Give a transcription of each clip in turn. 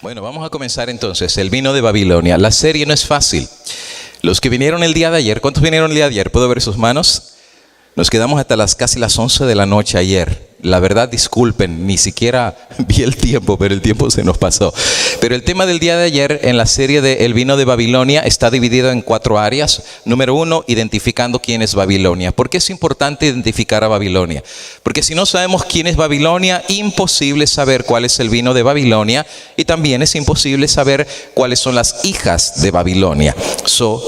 Bueno, vamos a comenzar entonces. El vino de Babilonia. La serie no es fácil. Los que vinieron el día de ayer, ¿cuántos vinieron el día de ayer? ¿Puedo ver sus manos? Nos quedamos hasta casi las 11 de la noche ayer. La verdad, disculpen, ni siquiera vi el tiempo, pero el tiempo se nos pasó. Pero el tema del día de ayer en la serie de El vino de Babilonia está dividido en 4 áreas. Número 1, identificando quién es Babilonia. ¿Por qué es importante identificar a Babilonia? Porque si no sabemos quién es Babilonia, imposible saber cuál es el vino de Babilonia. Y también es imposible saber cuáles son las hijas de Babilonia.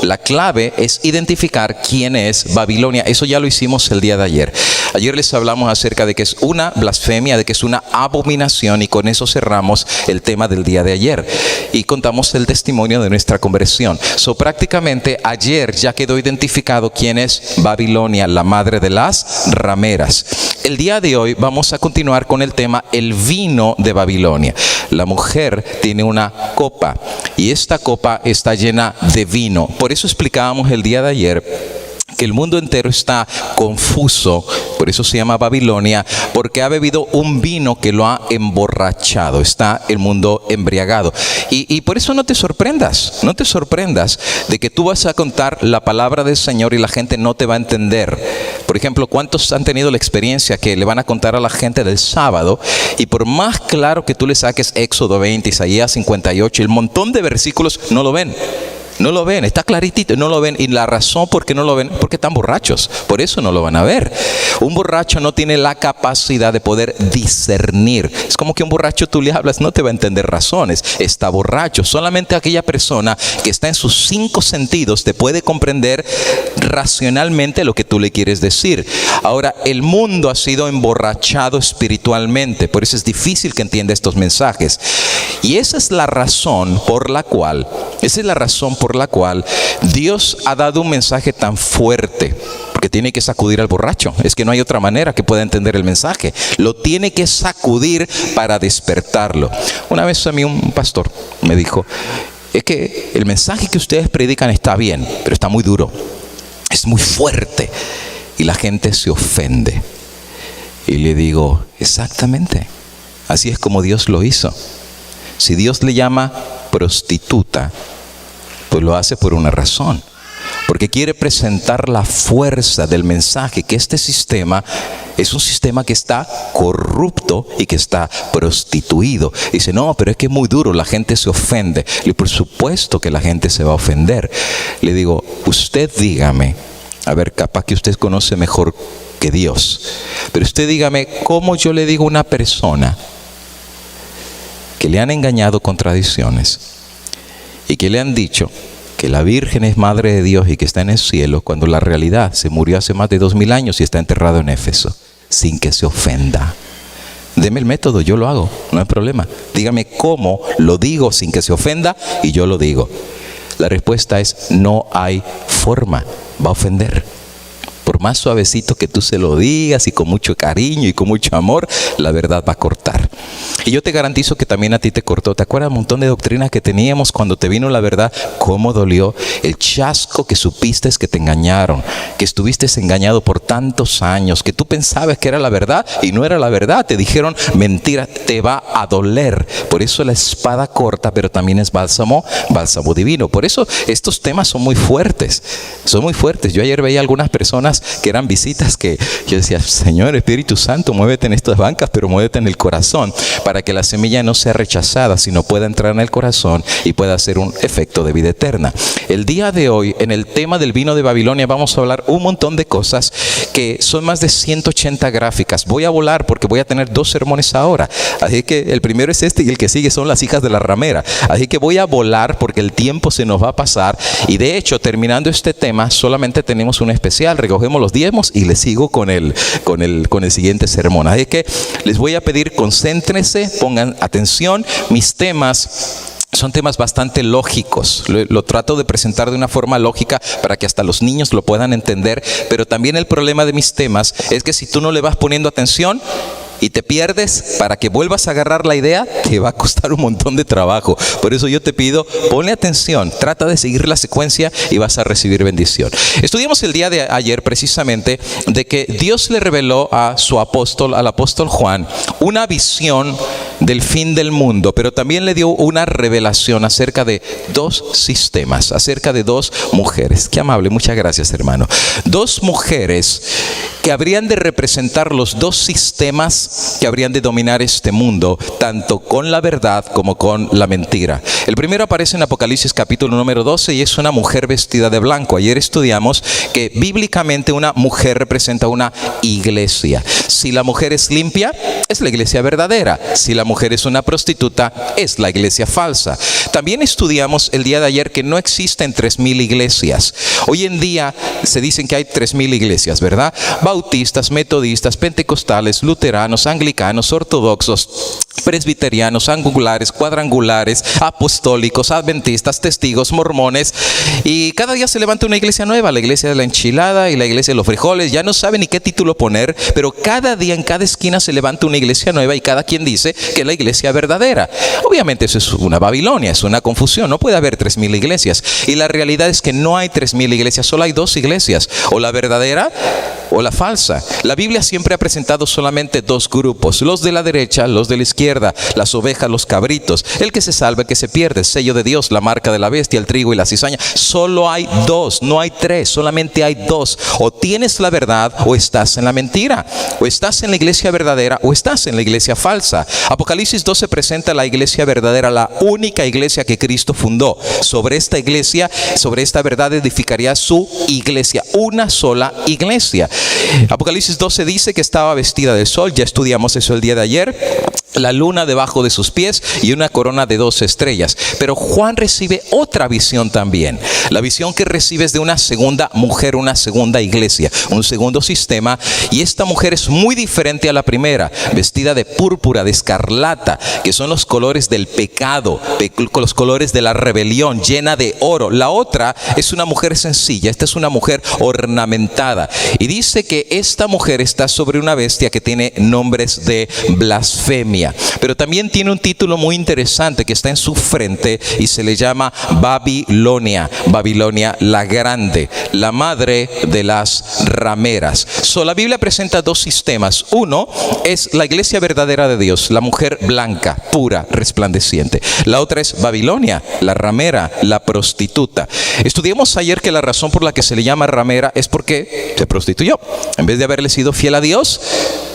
La clave es identificar quién es Babilonia. Eso ya lo hicimos el día de ayer. Ayer les hablamos acerca de que es una blasfemia, de que es una abominación, y con eso cerramos el tema del día de ayer y contamos el testimonio de nuestra conversión. Prácticamente ayer ya quedó identificado quién es Babilonia, la madre de las rameras. El día de hoy vamos a continuar con el tema el vino de Babilonia. La mujer tiene una copa y esta copa está llena de vino. Por eso explicábamos el día de ayer que el mundo entero está confuso, por eso se llama Babilonia, porque ha bebido un vino que lo ha emborrachado. Está el mundo embriagado. Y por eso no te sorprendas de que tú vas a contar la palabra del Señor y la gente no te va a entender. Por ejemplo, ¿cuántos han tenido la experiencia que le van a contar a la gente del sábado y por más claro que tú le saques Éxodo 20, Isaías 58, el montón de versículos no lo ven? No lo ven, está claritito, no lo ven. Y la razón por qué no lo ven, porque están borrachos. Por eso no lo van a ver. Un borracho no tiene la capacidad de poder discernir. Es como que un borracho tú le hablas, no te va a entender razones. Está borracho. Solamente aquella persona que está en sus 5 sentidos te puede comprender racionalmente lo que tú le quieres decir. Ahora, el mundo ha sido emborrachado espiritualmente. Por eso es difícil que entienda estos mensajes. Y esa es la razón por la cual Dios ha dado un mensaje tan fuerte, porque tiene que sacudir al borracho. Es que no hay otra manera que pueda entender el mensaje. Lo tiene que sacudir para despertarlo. Una vez a mí un pastor me dijo, es que el mensaje que ustedes predican está bien, pero está muy duro, es muy fuerte y la gente se ofende. Y le digo, exactamente, así es como Dios lo hizo. Si Dios le llama prostituta, pues lo hace por una razón, porque quiere presentar la fuerza del mensaje, que este sistema es un sistema que está corrupto y que está prostituido. Dice, no, pero es que es muy duro, la gente se ofende. Y por supuesto que la gente se va a ofender. Le digo, usted dígame, a ver, capaz que usted conoce mejor que Dios, pero usted dígame, ¿cómo yo le digo a una persona que le han engañado con tradiciones y que le han dicho que la Virgen es Madre de Dios y que está en el cielo, cuando la realidad se murió hace más de 2000 años y está enterrado en Éfeso, sin que se ofenda? Deme el método, yo lo hago, no hay problema. Dígame cómo lo digo sin que se ofenda y yo lo digo. La respuesta es, no hay forma, va a ofender. Por más suavecito que tú se lo digas y con mucho cariño y con mucho amor, la verdad va a cortar. Y yo te garantizo que también a ti te cortó. ¿Te acuerdas un montón de doctrinas que teníamos cuando te vino la verdad? ¿Cómo dolió? El chasco que supiste es que te engañaron, que estuviste engañado por tantos años, que tú pensabas que era la verdad y no era la verdad. Te dijeron mentira, te va a doler. Por eso la espada corta, pero también es bálsamo divino. Por eso estos temas son muy fuertes. Yo ayer veía algunas personas que eran visitas que yo decía, Señor Espíritu Santo, muévete en estas bancas, pero muévete en el corazón, para que la semilla no sea rechazada, sino pueda entrar en el corazón y pueda hacer un efecto de vida eterna. El día de hoy, en el tema del vino de Babilonia, vamos a hablar un montón de cosas que son más de 180 gráficas. Voy a volar porque voy a tener 2 sermones ahora. Así que el primero es este y el que sigue son las hijas de la ramera. Así que voy a volar porque el tiempo se nos va a pasar. Y de hecho, terminando este tema, solamente tenemos un especial. Recogemos los diezmos y les sigo con el siguiente sermón. Así que les voy a pedir, concéntrense, pongan atención. Mis temas son temas bastante lógicos. Lo trato de presentar de una forma lógica para que hasta los niños lo puedan entender. Pero también el problema de mis temas es que si tú no le vas poniendo atención y te pierdes, para que vuelvas a agarrar la idea, te va a costar un montón de trabajo. Por eso yo te pido, ponle atención, trata de seguir la secuencia y vas a recibir bendición. Estudiamos el día de ayer precisamente de que Dios le reveló a su apóstol, al apóstol Juan, una visión del fin del mundo, pero también le dio una revelación acerca de dos sistemas, acerca de dos mujeres. Qué amable, muchas gracias, hermano. Dos mujeres que habrían de representar los dos sistemas que habrían de dominar este mundo, tanto con la verdad como con la mentira. El primero aparece en Apocalipsis capítulo número 12 y es una mujer vestida de blanco. Ayer estudiamos que bíblicamente una mujer representa una iglesia. Si la mujer es limpia, es la iglesia verdadera. Si la mujer es una prostituta, es la iglesia falsa. También estudiamos el día de ayer que no existen 3,000 iglesias. Hoy en día se dicen que hay 3,000 iglesias, ¿verdad? Bautistas, metodistas, pentecostales, luteranos, anglicanos, ortodoxos, presbiterianos, angulares, cuadrangulares, apostólicos, adventistas, testigos, mormones, y cada día se levanta una iglesia nueva, la iglesia de la enchilada y la iglesia de los frijoles. Ya no saben ni qué título poner, pero cada día en cada esquina se levanta una iglesia nueva y cada quien dice que es la iglesia verdadera. Obviamente eso es una Babilonia, es una confusión. No puede haber 3,000 iglesias, y la realidad es que no hay 3,000 iglesias, solo hay dos iglesias, o la verdadera o la falsa. La Biblia siempre ha presentado solamente dos grupos, los de la derecha, los de la izquierda, las ovejas, los cabritos, el que se salva, el que se pierde, el sello de Dios, la marca de la bestia, el trigo y la cizaña. Solo hay dos, no hay tres, solamente hay dos. O tienes la verdad o estás en la mentira, o estás en la iglesia verdadera o estás en la iglesia falsa. Apocalipsis 12 presenta la iglesia verdadera, la única iglesia que Cristo fundó. Sobre esta iglesia, sobre esta verdad edificaría su iglesia, una sola iglesia. Apocalipsis 12 dice que estaba vestida de sol, ya estudiamos eso el día de ayer, la luna debajo de sus pies y una corona de 12 estrellas. Pero Juan recibe otra visión también. La visión que recibe es de una segunda mujer, una segunda iglesia, un segundo sistema, y esta mujer es muy diferente a la primera, vestida de púrpura, de escarlata, que son los colores del pecado, los colores de la rebelión, llena de oro. La otra es una mujer sencilla, esta es una mujer ornamentada, y dice que esta mujer está sobre una bestia que tiene nombres de blasfemia. Pero también tiene un título muy interesante que está en su frente y se le llama Babilonia, Babilonia la grande, la madre de las rameras. La Biblia presenta dos sistemas. Uno es la iglesia verdadera de Dios, la mujer blanca, pura, resplandeciente. La otra es Babilonia, la ramera, la prostituta. Estudiamos ayer que la razón por la que se le llama ramera es porque se prostituyó. En vez de haberle sido fiel a Dios,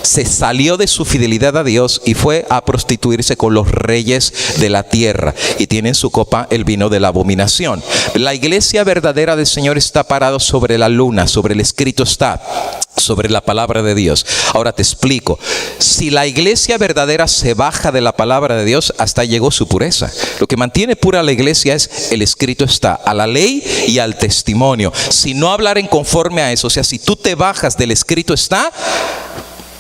se salió de su fidelidad a Dios y fue a prostituirse con los reyes de la tierra, y tiene en su copa el vino de la abominación. La iglesia verdadera del Señor está parada sobre la luna, sobre el escrito está, sobre la palabra de Dios. Ahora te explico. Si la iglesia verdadera se baja de la palabra de Dios, hasta llegó su pureza. Lo que mantiene pura la iglesia es el escrito está, a la ley y al testimonio. Si no hablaren conforme a eso, o sea, si tú te bajas del escrito está,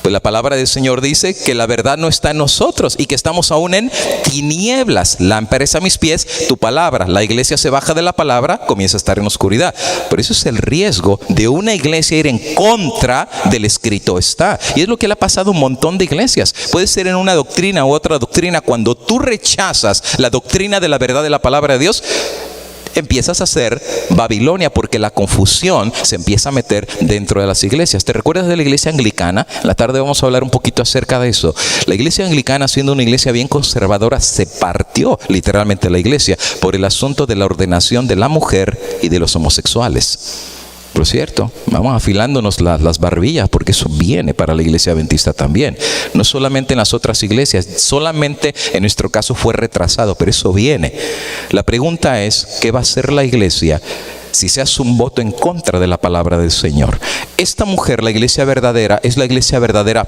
pues la palabra del Señor dice que la verdad no está en nosotros y que estamos aún en tinieblas. Lámpara es a mis pies tu palabra. La iglesia se baja de la palabra, comienza a estar en oscuridad. Por eso es el riesgo de una iglesia ir en contra del escrito está. Y es lo que le ha pasado a un montón de iglesias. Puede ser en una doctrina u otra doctrina. Cuando tú rechazas la doctrina de la verdad de la palabra de Dios, empiezas a hacer Babilonia, porque la confusión se empieza a meter dentro de las iglesias. ¿Te recuerdas de la iglesia anglicana? En la tarde vamos a hablar un poquito acerca de eso. La iglesia anglicana, siendo una iglesia bien conservadora, se partió literalmente la iglesia por el asunto de la ordenación de la mujer y de los homosexuales. Por cierto, vamos afilándonos las barbillas, porque eso viene para la iglesia adventista también. No solamente en las otras iglesias, solamente en nuestro caso fue retrasado, pero eso viene. La pregunta es, ¿qué va a hacer la iglesia si se hace un voto en contra de la palabra del Señor? Esta mujer, la iglesia verdadera, es la iglesia verdadera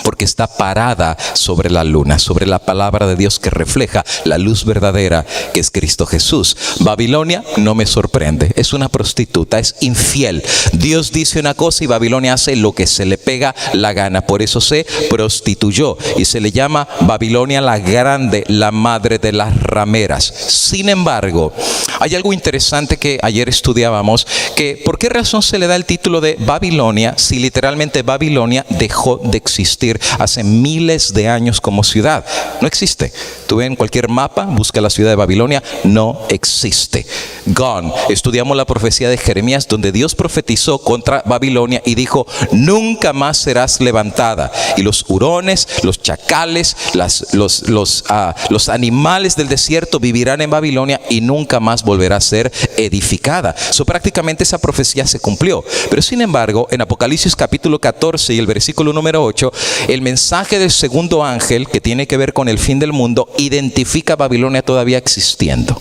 porque está parada sobre la luna, sobre la palabra de Dios que refleja la luz verdadera que es Cristo Jesús. Babilonia no me sorprende, es una prostituta, es infiel. Dios dice una cosa y Babilonia hace lo que se le pega la gana. Por eso se prostituyó y se le llama Babilonia la grande, la madre de las rameras. Sin embargo, hay algo interesante que ayer estudiábamos, que ¿por qué razón se le da el título de Babilonia si literalmente Babilonia dejó de existir? existir hace miles de años como ciudad. No existe. Tú ves en cualquier mapa, busca la ciudad de Babilonia, no existe. Gone. Estudiamos la profecía de Jeremías, donde Dios profetizó contra Babilonia y dijo: nunca más serás levantada. Y los hurones, los chacales, los animales del desierto vivirán en Babilonia y nunca más volverá a ser edificada. Prácticamente esa profecía se cumplió. Pero sin embargo, en Apocalipsis capítulo 14 y el versículo número 8, el mensaje del segundo ángel, que tiene que ver con el fin del mundo, identifica a Babilonia todavía existiendo.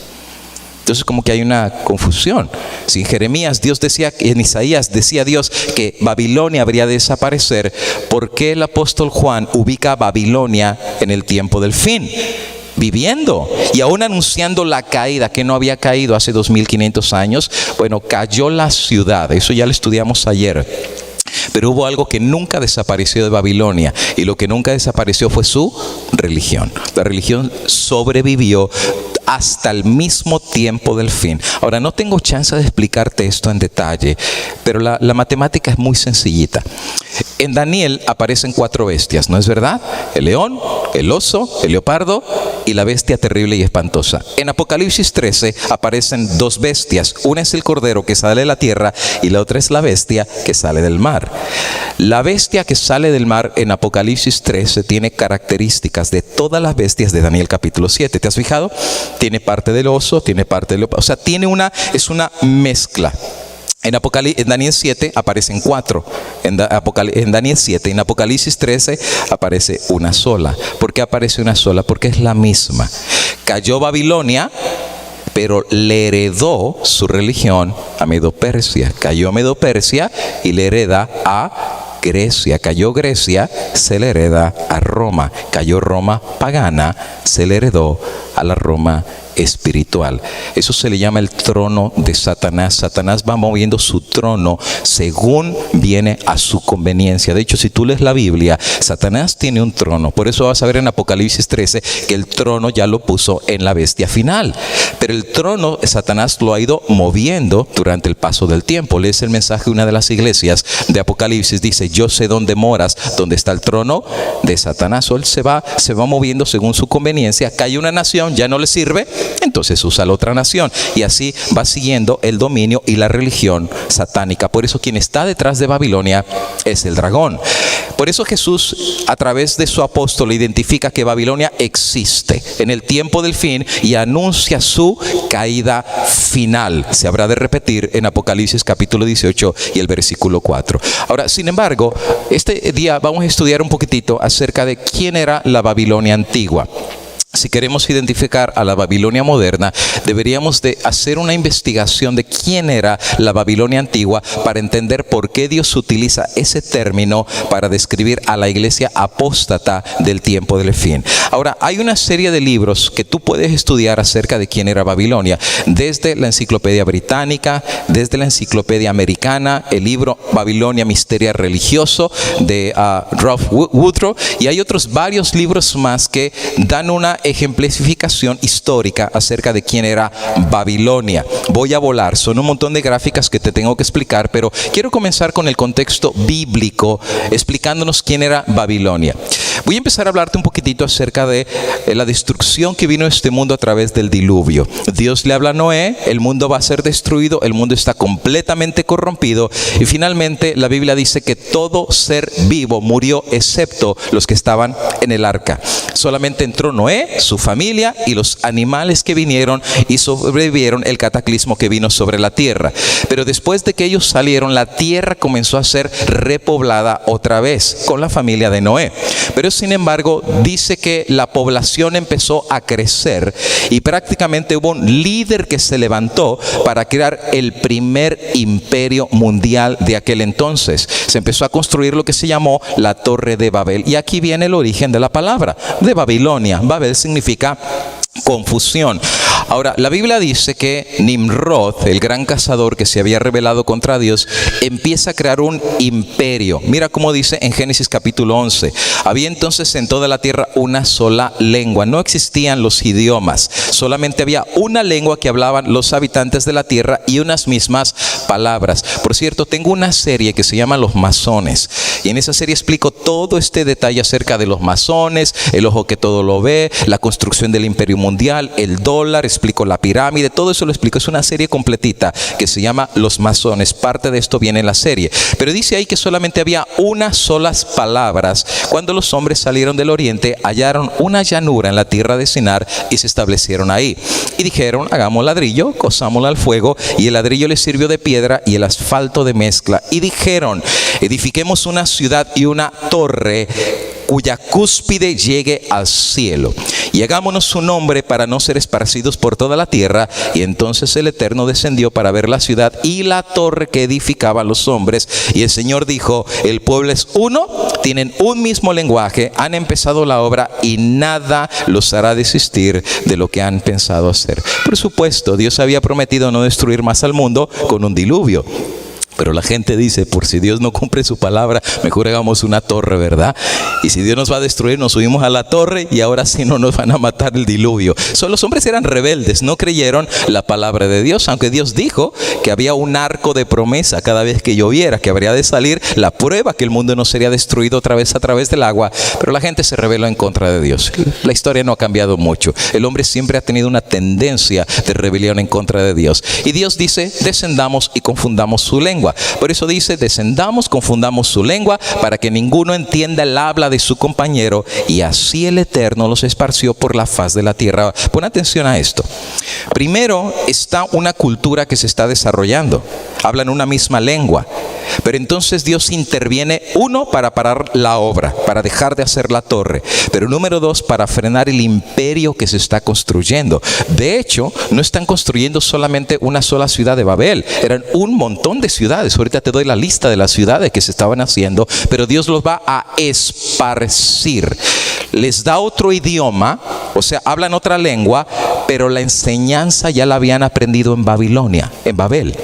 Entonces como que hay una confusión. Si en Jeremías Dios decía, en Isaías decía Dios que Babilonia habría de desaparecer, ¿por qué el apóstol Juan ubica a Babilonia en el tiempo del fin? Viviendo y aún anunciando la caída, que no había caído hace 2500 años. Bueno, cayó la ciudad, eso ya lo estudiamos ayer. Pero hubo algo que nunca desapareció de Babilonia, y lo que nunca desapareció fue su religión. La religión sobrevivió hasta el mismo tiempo del fin. Ahora, no tengo chance de explicarte esto en detalle, pero la matemática es muy sencillita. En Daniel aparecen 4 bestias, ¿no es verdad? El león, el oso, el leopardo y la bestia terrible y espantosa. En Apocalipsis 13 aparecen 2 bestias. Una es el cordero que sale de la tierra y la otra es la bestia que sale del mar. La bestia que sale del mar en Apocalipsis 13 tiene características de todas las bestias de Daniel capítulo 7. ¿Te has fijado? Tiene parte del oso, tiene parte del leopardo. O sea, es una mezcla. En Daniel 7 aparecen 4, en Daniel 7, en Apocalipsis 13 aparece una sola. ¿Por qué aparece una sola? Porque es la misma. Cayó Babilonia, pero le heredó su religión a Medo-Persia. Cayó Medo-Persia y le hereda a Grecia. Cayó Grecia, se le hereda a Roma. Cayó Roma pagana, se le heredó a la Roma espiritual. Eso se le llama el trono de Satanás. Satanás va moviendo su trono según viene a su conveniencia. De hecho, si tú lees la Biblia, Satanás tiene un trono. Por eso vas a ver en Apocalipsis 13 que el trono ya lo puso en la bestia final. Pero el trono, Satanás lo ha ido moviendo durante el paso del tiempo. Lees el mensaje de una de las iglesias de Apocalipsis. Dice: yo sé dónde moras, dónde está el trono de Satanás. O él se va moviendo según su conveniencia. Cae una nación, ya no le sirve, entonces usa la otra nación, y así va siguiendo el dominio y la religión satánica. Por eso quien está detrás de Babilonia es el dragón. Por eso Jesús, a través de su apóstol, identifica que Babilonia existe en el tiempo del fin y anuncia su caída final. Se habrá de repetir en Apocalipsis capítulo 18 y el versículo 4. Ahora, sin embargo, este día vamos a estudiar un poquitito acerca de quién era la Babilonia antigua. Si queremos identificar a la Babilonia moderna, deberíamos de hacer una investigación de quién era la Babilonia antigua para entender por qué Dios utiliza ese término para describir a la iglesia apóstata del tiempo del fin. Ahora, hay una serie de libros que tú puedes estudiar acerca de quién era Babilonia, desde la Enciclopedia Británica, desde la Enciclopedia Americana, el libro Babilonia Misterio Religioso de Ralph Woodrow, y hay otros varios libros más que dan una ejemplificación histórica acerca de quién era Babilonia. Voy a volar, son un montón de gráficas que te tengo que explicar, pero quiero comenzar con el contexto bíblico, explicándonos quién era Babilonia. Voy a empezar a hablarte un poquitito acerca de la destrucción que vino a este mundo a través del diluvio. Dios le habla a Noé, el mundo va a ser destruido, el mundo está completamente corrompido, y finalmente la Biblia dice que todo ser vivo murió excepto los que estaban en el arca. Solamente entró Noé, su familia y los animales que vinieron y sobrevivieron el cataclismo que vino sobre la tierra. Pero después de que ellos salieron, la tierra comenzó a ser repoblada otra vez con la familia de Noé. Pero sin embargo, dice que la población empezó a crecer y prácticamente hubo un líder que se levantó para crear el primer imperio mundial de aquel entonces. Se empezó a construir lo que se llamó la Torre de Babel. Y aquí viene el origen de la palabra, de Babilonia. Babel significa confusión. Ahora, la Biblia dice que Nimrod, el gran cazador que se había rebelado contra Dios, empieza a crear un imperio. Mira cómo dice en Génesis capítulo 11. Había entonces en toda la tierra una sola lengua. No existían los idiomas. Solamente había una lengua que hablaban los habitantes de la tierra y unas mismas palabras. Por cierto, tengo una serie que se llama Los Masones, Y en esa serie explico todo este detalle acerca de los masones, el ojo que todo lo ve, la construcción del imperio mundial, el dólar, explico la pirámide, todo eso lo explico. Es una serie completita que se llama Los Masones. Parte de esto viene en la serie. Pero dice ahí que solamente había unas solas palabras. Cuando los hombres salieron del oriente, hallaron una llanura en la tierra de Sinar y se establecieron ahí. Y dijeron, hagamos ladrillo, cozámoslo al fuego, y el ladrillo les sirvió de piedra y el asfalto de mezcla. Y dijeron, edifiquemos una ciudad y una torre cuya cúspide llegue al cielo, y hagámonos su nombre para no ser esparcidos por toda la tierra. Y entonces el Eterno descendió para ver la ciudad y la torre que edificaban los hombres. Y el Señor dijo, el pueblo es uno, tienen un mismo lenguaje, han empezado la obra y nada los hará desistir de lo que han pensado hacer. Por supuesto, Dios había prometido no destruir más al mundo con un diluvio. Pero la gente dice, por si Dios no cumple su palabra, mejor hagamos una torre, ¿verdad? Y si Dios nos va a destruir, nos subimos a la torre y ahora sí no nos van a matar el diluvio. Los hombres eran rebeldes, no creyeron la palabra de Dios, aunque Dios dijo que había un arco de promesa cada vez que lloviera, que habría de salir la prueba que el mundo no sería destruido otra vez a través del agua. Pero la gente se rebeló en contra de Dios. La historia no ha cambiado mucho. El hombre siempre ha tenido una tendencia de rebelión en contra de Dios. Y Dios dice, descendamos y confundamos su lengua. Por eso dice, descendamos, confundamos su lengua, para que ninguno entienda el habla de su compañero. Y así el Eterno los esparció por la faz de la tierra. Pon atención a esto. Primero está una cultura que se está desarrollando. Hablan una misma lengua. Pero entonces Dios interviene, uno, para parar la obra, para dejar de hacer la torre. Pero número dos, para frenar el imperio que se está construyendo. De hecho, no están construyendo solamente una sola ciudad de Babel. Eran un montón de ciudades. Ahorita te doy la lista de las ciudades que se estaban haciendo. Pero Dios los va a esparcir. Les da otro idioma, o sea, hablan otra lengua, pero la enseñanza ya la habían aprendido en Babilonia, en Babel.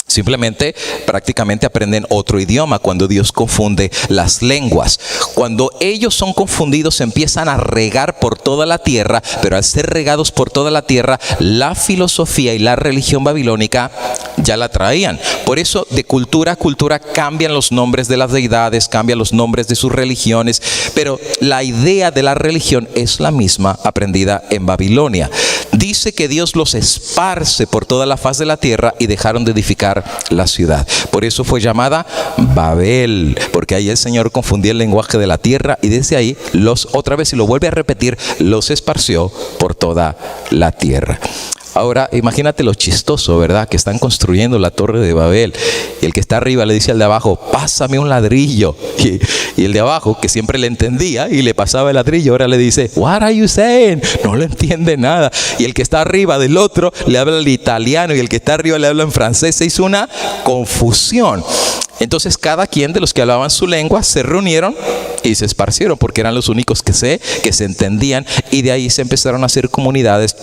Simplemente, prácticamente aprenden otro idioma cuando Dios confunde las lenguas. Cuando ellos son confundidos, empiezan a regar por toda la tierra, pero al ser regados por toda la tierra, la filosofía y la religión babilónica ya la traían. Por eso, de cultura a cultura cambian los nombres de las deidades, cambian los nombres de sus religiones, pero la idea de la religión es la misma aprendida en Babilonia. Dice que Dios los esparce por toda la faz de la tierra y dejaron de edificar la ciudad. Por eso fue llamada Babel, porque ahí el Señor confundía el lenguaje de la tierra y desde ahí otra vez, y lo vuelve a repetir, los esparció por toda la tierra. Ahora, imagínate lo chistoso, ¿verdad? Que están construyendo la torre de Babel y el que está arriba le dice al de abajo, pásame un ladrillo. Y el de abajo, que siempre le entendía y le pasaba el ladrillo, ahora le dice, what are you saying? No le entiende nada. Y el que está arriba del otro le habla el italiano y el que está arriba le habla en francés. Se hizo una confusión. Entonces cada quien de los que hablaban su lengua se reunieron y se esparcieron, porque eran los únicos que se entendían, y de ahí se empezaron a hacer comunidades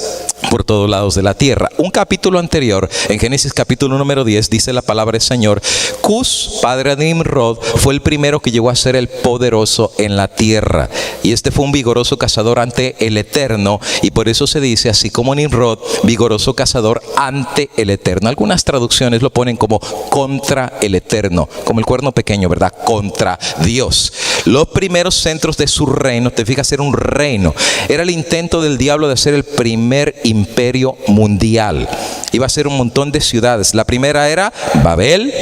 por todos lados de la tierra. Un capítulo anterior, en Génesis capítulo número 10, dice la palabra del Señor, Cus, padre de Nimrod, fue el primero que llegó a ser el poderoso en la tierra, y este fue un vigoroso cazador ante el Eterno, y por eso se dice, así como Nimrod, vigoroso cazador ante el Eterno. Algunas traducciones lo ponen como contra el Eterno, como el cuerno pequeño, ¿verdad? Contra Dios. Los primeros centros de su reino, te fijas, era un reino. Era el intento del diablo de hacer el primer imperio mundial. Iba a ser un montón de ciudades. La primera era Babel,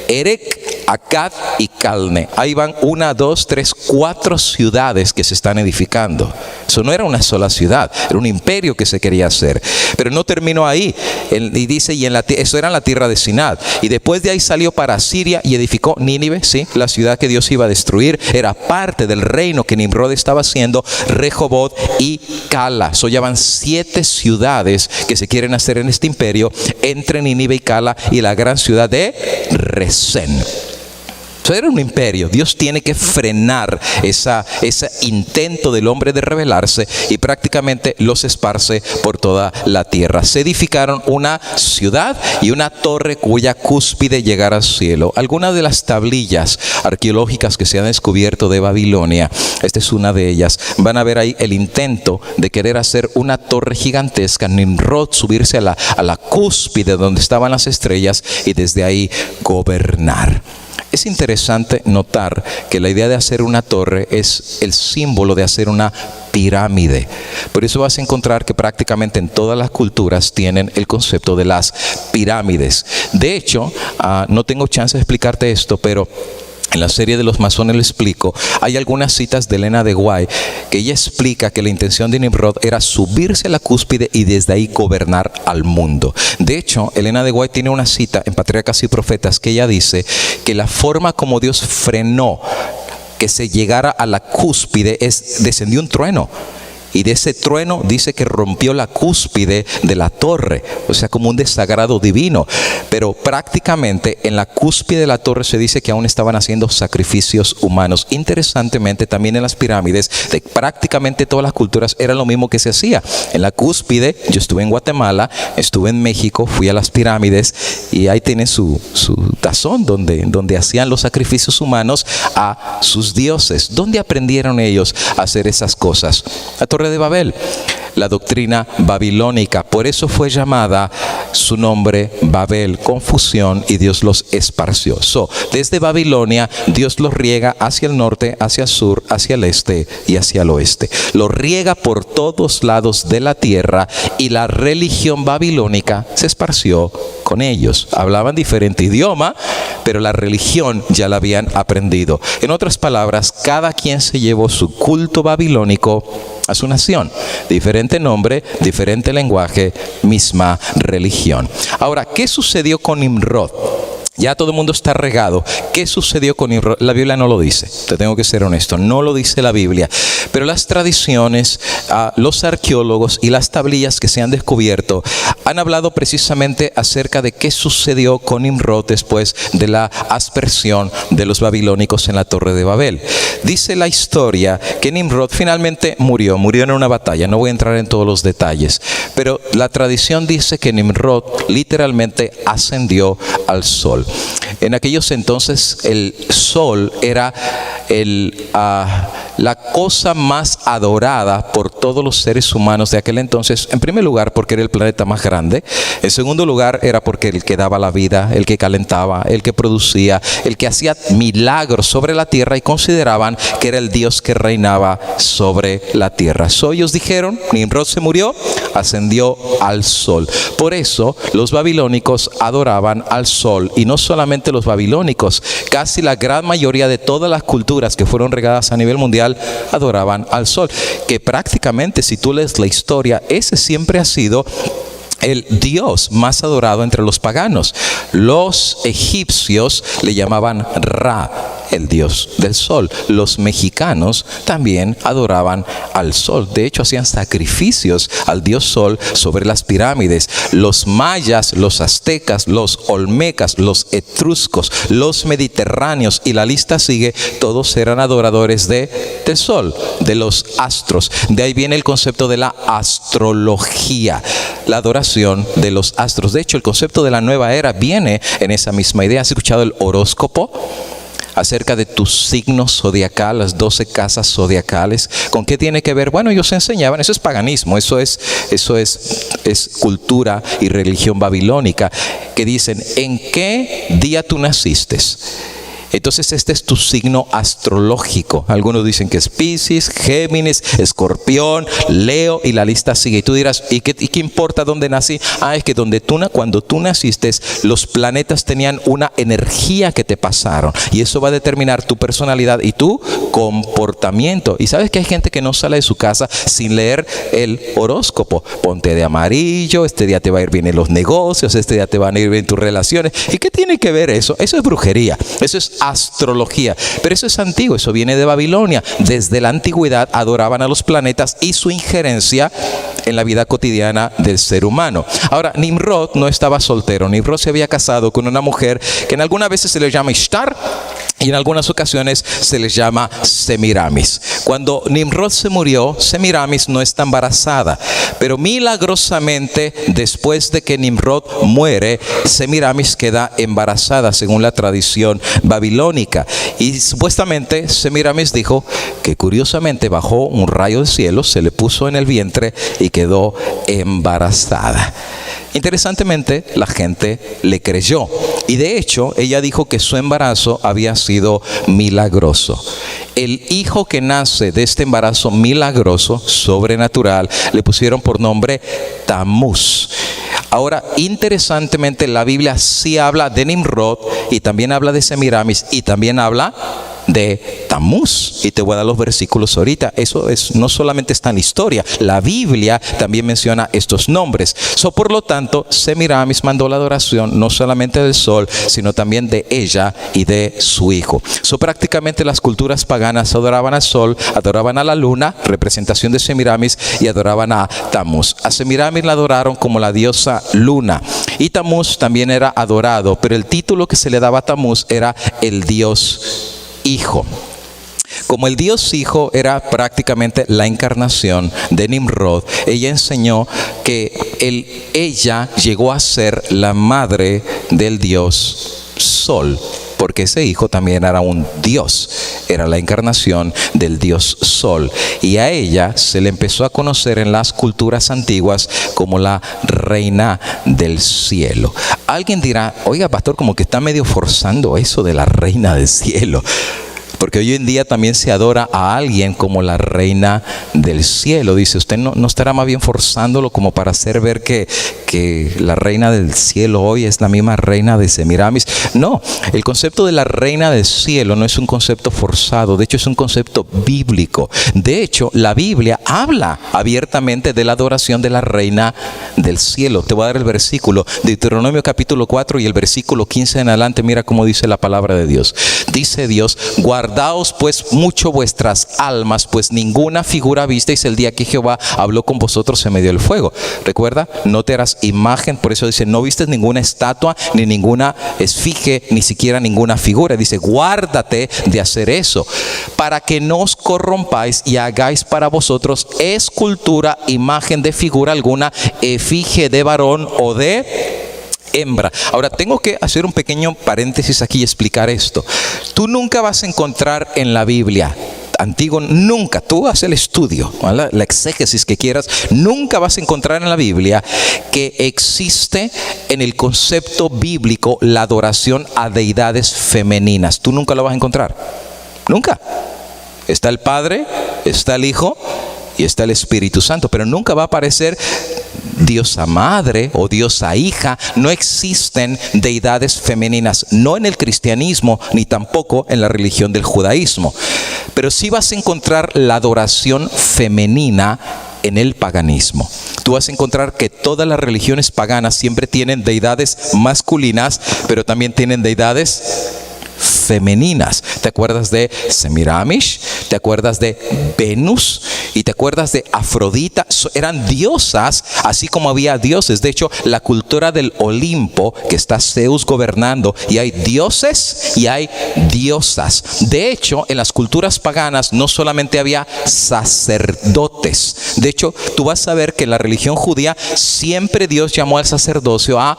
Erech, Akkad y Calne. Ahí van 1, 2, 3, 4 ciudades que se están edificando. Eso no era una sola ciudad, era un imperio que se quería hacer. Pero no terminó ahí. Y dice, eso era en la tierra de Sinad. Y después de ahí salió para Siria y edificó Nínive, ¿sí? La ciudad que Dios iba a destruir. Era parte del reino que Nimrod estaba haciendo, Rehoboth y Cala. Ya van 7 ciudades que se quieren hacer en este imperio, entre Nínive y Cala y la gran ciudad de Resén. Era un imperio. Dios tiene que frenar ese intento del hombre de rebelarse y prácticamente los esparce por toda la tierra. Se edificaron una ciudad y una torre cuya cúspide llegara al cielo. Algunas de las tablillas arqueológicas que se han descubierto de Babilonia, esta es una de ellas, van a ver ahí el intento de querer hacer una torre gigantesca, Nimrod subirse a la cúspide donde estaban las estrellas y desde ahí gobernar. Es interesante notar que la idea de hacer una torre es el símbolo de hacer una pirámide. Por eso vas a encontrar que prácticamente en todas las culturas tienen el concepto de las pirámides. De hecho, no tengo chance de explicarte esto, pero en la serie de los masones lo explico. Hay algunas citas de Elena de White que ella explica que la intención de Nimrod era subirse a la cúspide y desde ahí gobernar al mundo. De hecho, Elena de White tiene una cita en Patriarcas y Profetas que ella dice que la forma como Dios frenó que se llegara a la cúspide descendió un trueno. Y de ese trueno dice que rompió la cúspide de la torre, o sea, como un desagrado divino. Pero prácticamente en la cúspide de la torre se dice que aún estaban haciendo sacrificios humanos. Interesantemente, también en las pirámides de prácticamente todas las culturas era lo mismo que se hacía. En la cúspide, yo estuve en Guatemala, estuve en México, fui a las pirámides y ahí tienen su tazón donde hacían los sacrificios humanos a sus dioses. ¿Dónde aprendieron ellos a hacer esas cosas? La Torre de Babel, la doctrina babilónica. Por eso fue llamada su nombre Babel, confusión, y Dios los esparció. Desde Babilonia, Dios los riega hacia el norte, hacia el sur, hacia el este y hacia el oeste. Los riega por todos lados de la tierra y la religión babilónica se esparció con ellos. Hablaban diferente idioma, pero la religión ya la habían aprendido. En otras palabras, cada quien se llevó su culto babilónico a su nación. Diferente nombre, diferente lenguaje, misma religión. Ahora, ¿qué sucedió con Nimrod? Ya todo el mundo está regado. ¿Qué sucedió con Nimrod? La Biblia no lo dice. Te tengo que ser honesto. No lo dice la Biblia. Pero las tradiciones, los arqueólogos y las tablillas que se han descubierto han hablado precisamente acerca de qué sucedió con Nimrod después de la aspersión de los babilónicos en la Torre de Babel. Dice la historia que Nimrod finalmente murió en una batalla. No voy a entrar en todos los detalles. Pero la tradición dice que Nimrod literalmente ascendió al sol. En aquellos entonces el sol era la cosa más adorada por todos los seres humanos de aquel entonces. En primer lugar, porque era el planeta más grande. En segundo lugar, era porque el que daba la vida, el que calentaba, el que producía, el que hacía milagros sobre la tierra, y consideraban que era el Dios que reinaba sobre la tierra. Ellos dijeron, Nimrod se murió, ascendió al sol. Por eso los babilónicos adoraban al sol, y no solamente los babilónicos, casi la gran mayoría de todas las culturas que fueron regadas a nivel mundial adoraban al sol, que prácticamente, si tú lees la historia, ese siempre ha sido el dios más adorado entre los paganos. Los egipcios le llamaban Ra, el dios del sol. Los mexicanos también adoraban al sol. De hecho, hacían sacrificios al dios sol sobre las pirámides. Los mayas, los aztecas, los olmecas, los etruscos, los mediterráneos, y la lista sigue, todos eran adoradores del sol, de los astros. De ahí viene el concepto de la astrología, la adoración de los astros. De hecho, el concepto de la nueva era viene en esa misma idea. ¿Has escuchado el horóscopo? Acerca de tu signo zodiacal, las 12 casas zodiacales. ¿Con qué tiene que ver? Bueno, ellos enseñaban, eso es paganismo, eso es cultura y religión babilónica, que dicen, ¿en qué día tú naciste? Entonces este es tu signo astrológico. Algunos dicen que es Piscis, Géminis, Escorpión, Leo, y la lista sigue. Y tú dirás, ¿y qué importa dónde nací? Es que cuando tú naciste, los planetas tenían una energía que te pasaron, y eso va a determinar tu personalidad y tu comportamiento. Y sabes que hay gente que no sale de su casa sin leer el horóscopo. Ponte de amarillo, este día te va a ir bien en los negocios, este día te van a ir bien en tus relaciones. ¿Y qué tiene que ver eso? Eso es brujería, eso es astrología. Pero eso es antiguo, eso viene de Babilonia. Desde la antigüedad adoraban a los planetas y su injerencia en la vida cotidiana del ser humano. Ahora, Nimrod no estaba soltero. Nimrod se había casado con una mujer que en algunas veces se le llama Ishtar y en algunas ocasiones se les llama Semiramis. Cuando Nimrod se murió, Semiramis no está embarazada, pero milagrosamente después de que Nimrod muere, Semiramis queda embarazada según la tradición babilónica. Y supuestamente Semiramis dijo que curiosamente bajó un rayo del cielo, se le puso en el vientre y quedó embarazada. Interesantemente, la gente le creyó. Y de hecho, ella dijo que su embarazo había sido milagroso. El hijo que nace de este embarazo milagroso, sobrenatural, le pusieron por nombre Tamuz. Ahora, interesantemente, la Biblia sí habla de Nimrod y también habla de Semiramis y también habla de Tamuz, y te voy a dar los versículos ahorita. Eso no solamente está en la historia, la Biblia también menciona estos nombres. Por lo tanto, Semiramis mandó la adoración no solamente del sol, sino también de ella y de su hijo. Prácticamente las culturas paganas adoraban al sol, adoraban a la luna, representación de Semiramis, y adoraban a Tamuz. A Semiramis la adoraron como la diosa luna, y Tamuz también era adorado, pero el título que se le daba a Tamuz era el dios hijo. Como el Dios Hijo era prácticamente la encarnación de Nimrod, ella enseñó que ella llegó a ser la madre del Dios Sol, porque ese hijo también era un dios, era la encarnación del dios Sol, y a ella se le empezó a conocer en las culturas antiguas como la reina del cielo. Alguien dirá: oiga, pastor, como que está medio forzando eso de la reina del cielo, porque hoy en día también se adora a alguien como la reina del cielo. Dice, ¿usted no estará más bien forzándolo como para hacer ver que la reina del cielo hoy es la misma reina de Semiramis? No, el concepto de la reina del cielo no es un concepto forzado, de hecho es un concepto bíblico. De hecho, la Biblia habla abiertamente de la adoración de la reina del cielo. Te voy a dar el versículo, Deuteronomio capítulo 4 y el versículo 15 en adelante. Mira cómo dice la palabra de Dios. Dice Dios: guardaos pues mucho vuestras almas, pues ninguna figura visteis el día que Jehová habló con vosotros en medio del fuego. Recuerda, no te harás imagen, por eso dice, no vistes ninguna estatua, ni ninguna esfinge, ni siquiera ninguna figura. Dice, guárdate de hacer eso, para que no os corrompáis y hagáis para vosotros escultura, imagen de figura alguna, efigie de varón o de hembra. Ahora tengo que hacer un pequeño paréntesis aquí y explicar esto. Tú nunca vas a encontrar en la Biblia antiguo, nunca, tú haces el estudio, ¿vale? La exégesis que quieras, nunca vas a encontrar en la Biblia que existe en el concepto bíblico la adoración a deidades femeninas. Tú nunca lo vas a encontrar, nunca. Está el Padre, está el Hijo y está el Espíritu Santo, pero nunca va a aparecer diosa madre o diosa hija. No existen deidades femeninas, no en el cristianismo ni tampoco en la religión del judaísmo, pero sí vas a encontrar la adoración femenina en el paganismo. Tú vas a encontrar que todas las religiones paganas siempre tienen deidades masculinas, pero también tienen deidades femeninas. ¿Te acuerdas de Semiramis? ¿Te acuerdas de Venus? ¿Y te acuerdas de Afrodita? Eran diosas, así como había dioses. De hecho, la cultura del Olimpo, que está Zeus gobernando, y hay dioses y hay diosas. De hecho, en las culturas paganas no solamente había sacerdotes. De hecho, tú vas a ver que en la religión judía siempre Dios llamó al sacerdocio a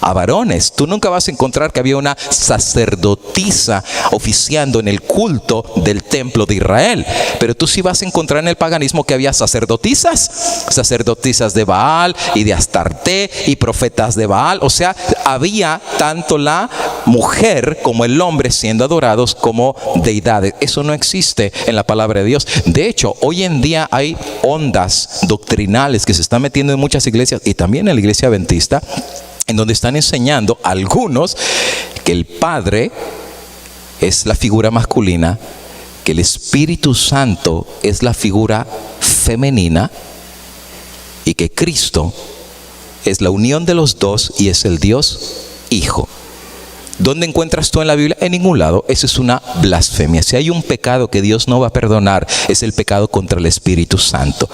varones. Tú nunca vas a encontrar que había una sacerdotisa oficiando en el culto del templo de Israel, pero tú sí vas a encontrar en el paganismo que había sacerdotisas de Baal y de Astarte y profetas de Baal. O sea, había tanto la mujer como el hombre siendo adorados como deidades. Eso no existe en la palabra de Dios. De hecho, hoy en día hay ondas doctrinales que se están metiendo en muchas iglesias y también en la iglesia adventista, en donde están enseñando algunos que el Padre es la figura masculina, que el Espíritu Santo es la figura femenina y que Cristo es la unión de los dos y es el Dios Hijo. ¿Dónde encuentras tú en la Biblia? En ningún lado. Eso es una blasfemia. Si hay un pecado que Dios no va a perdonar, es el pecado contra el Espíritu Santo.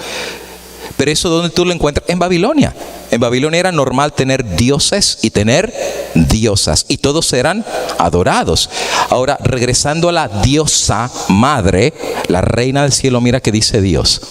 Pero eso, ¿dónde tú lo encuentras? En Babilonia. En Babilonia era normal tener dioses y tener diosas, y todos eran adorados. Ahora, regresando a la diosa madre, la reina del cielo, mira que dice Dios: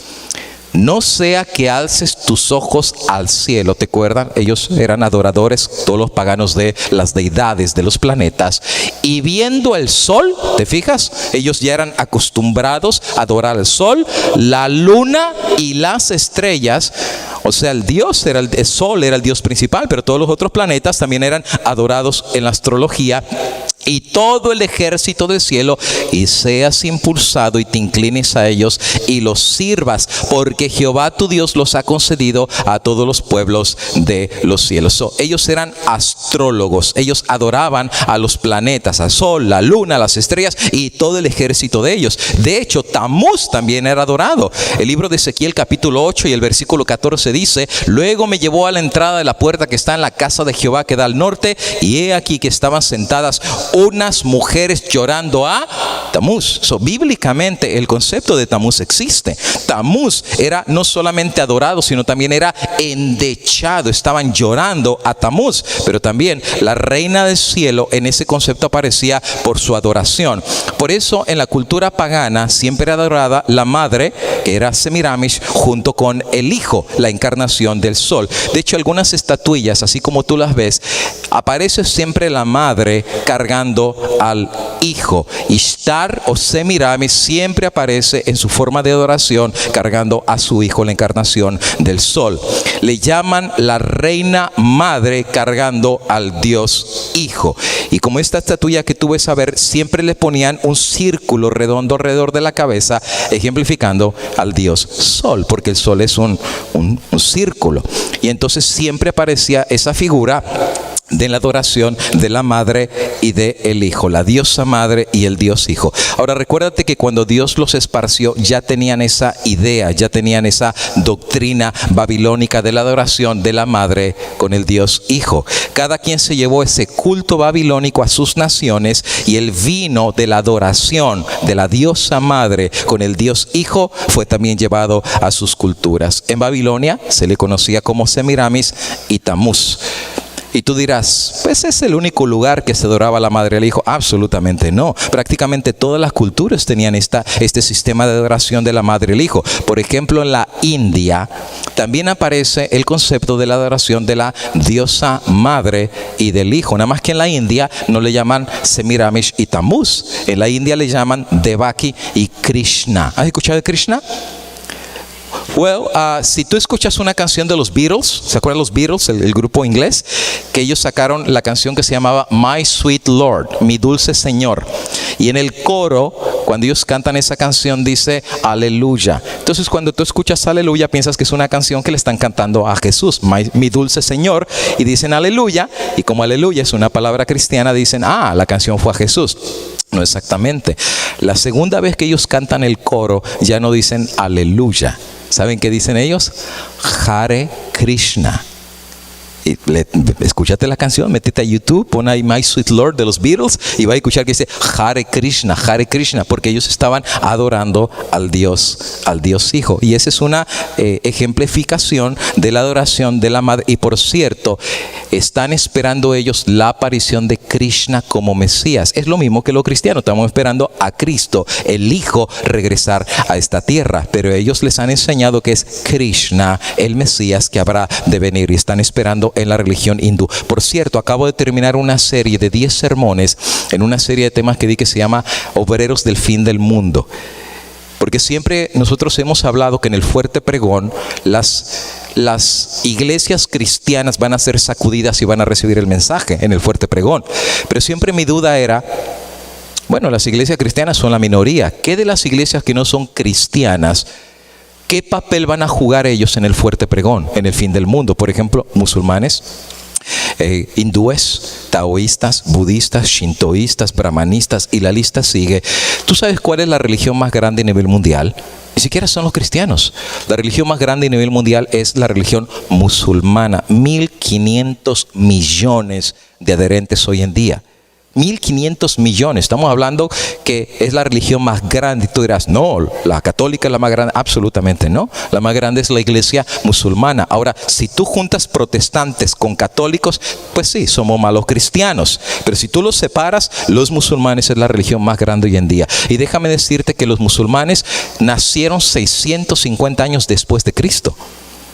no sea que alces tus ojos al cielo. ¿Te acuerdan? Ellos eran adoradores, todos los paganos, de las deidades de los planetas. Y viendo el sol, ¿te fijas? Ellos ya eran acostumbrados a adorar el sol, la luna y las estrellas. O sea, el sol era el dios principal, pero todos los otros planetas también eran adorados en la astrología. Y todo el ejército del cielo, y seas impulsado y te inclines a ellos y los sirvas, porque Jehová tu Dios los ha concedido a todos los pueblos de los cielos. Ellos eran astrólogos, ellos adoraban a los planetas, al sol, la luna, las estrellas y todo el ejército de ellos. De hecho, Tamuz también era adorado. El libro de Ezequiel capítulo 8 y el versículo 14 dice: luego me llevó a la entrada de la puerta que está en la casa de Jehová que da al norte, y he aquí que estaban sentadas unas mujeres llorando a Tamuz. Bíblicamente el concepto de Tamuz existe. Tamuz era no solamente adorado, sino también era endechado. Estaban llorando a Tamuz. Pero también la reina del cielo en ese concepto aparecía por su adoración. Por eso en la cultura pagana siempre era adorada la madre, que era Semiramis, junto con el hijo, la encarnación del sol. De hecho, algunas estatuillas, así como tú las ves, aparece siempre la madre cargando al hijo. Ishtar o Semiramis siempre aparece en su forma de adoración cargando a su hijo, la encarnación del sol. Le llaman la reina madre cargando al dios hijo. Y como esta estatuilla que tú ves a ver, siempre le ponían un círculo redondo alrededor de la cabeza, ejemplificando al dios sol, porque el sol es un círculo. Y entonces siempre aparecía esa figura de la adoración de la madre y de el hijo, la diosa madre y el dios hijo. Ahora recuérdate que cuando Dios los esparció ya tenían esa idea, ya tenían esa doctrina babilónica de la adoración de la madre con el dios hijo. Cada quien se llevó ese culto babilónico a sus naciones, y el vino de la adoración de la diosa madre con el dios hijo fue también llevado a sus culturas. En Babilonia se le conocía como Semiramis y Tamuz. Y tú dirás, pues es el único lugar que se adoraba a la madre y al hijo. Absolutamente no. Prácticamente todas las culturas tenían este sistema de adoración de la madre y el hijo. Por ejemplo, en la India también aparece el concepto de la adoración de la diosa madre y del hijo. Nada más que en la India no le llaman Semiramis y Tamuz. En la India le llaman Devaki y Krishna. ¿Has escuchado de Krishna? Si tú escuchas una canción de los Beatles, ¿se acuerdan los Beatles, el grupo inglés? Que ellos sacaron la canción que se llamaba My Sweet Lord, mi dulce Señor. Y en el coro, cuando ellos cantan esa canción, dice aleluya. Entonces cuando tú escuchas aleluya, piensas que es una canción que le están cantando a Jesús, mi dulce Señor, y dicen aleluya. Y como aleluya es una palabra cristiana, dicen, la canción fue a Jesús. No exactamente. La segunda vez que ellos cantan el coro, ya no dicen aleluya. ¿Saben qué dicen ellos? Hare Krishna. Y escúchate la canción, métete a YouTube, pon ahí My Sweet Lord de los Beatles y va a escuchar que dice Hare Krishna, porque ellos estaban adorando al Dios Hijo. Y esa es una ejemplificación de la adoración de la madre. Y por cierto, están esperando ellos la aparición de Krishna como Mesías. Es lo mismo que los cristianos, estamos esperando a Cristo, el Hijo, regresar a esta tierra. Pero ellos les han enseñado que es Krishna, el Mesías que habrá de venir, y están esperando en la religión hindú. Por cierto, acabo de terminar una serie de 10 sermones en una serie de temas que di que se llama Obreros del Fin del Mundo. Porque siempre nosotros hemos hablado que en el fuerte pregón las iglesias cristianas van a ser sacudidas y van a recibir el mensaje en el fuerte pregón. Pero siempre mi duda era, las iglesias cristianas son la minoría. ¿Qué de las iglesias que no son cristianas? ¿Qué papel van a jugar ellos en el fuerte pregón, en el fin del mundo? Por ejemplo, musulmanes, hindúes, taoístas, budistas, shintoístas, brahmanistas, y la lista sigue. ¿Tú sabes cuál es la religión más grande a nivel mundial? Ni siquiera son los cristianos. La religión más grande a nivel mundial es la religión musulmana. 1.500 millones de adherentes hoy en día. 1.500 millones. Estamos hablando que es la religión más grande. Y tú dirás, no, la católica es la más grande. Absolutamente no. La más grande es la iglesia musulmana. Ahora, si tú juntas protestantes con católicos, pues sí, somos malos cristianos. Pero si tú los separas, los musulmanes es la religión más grande hoy en día. Y déjame decirte que los musulmanes nacieron 650 años después de Cristo.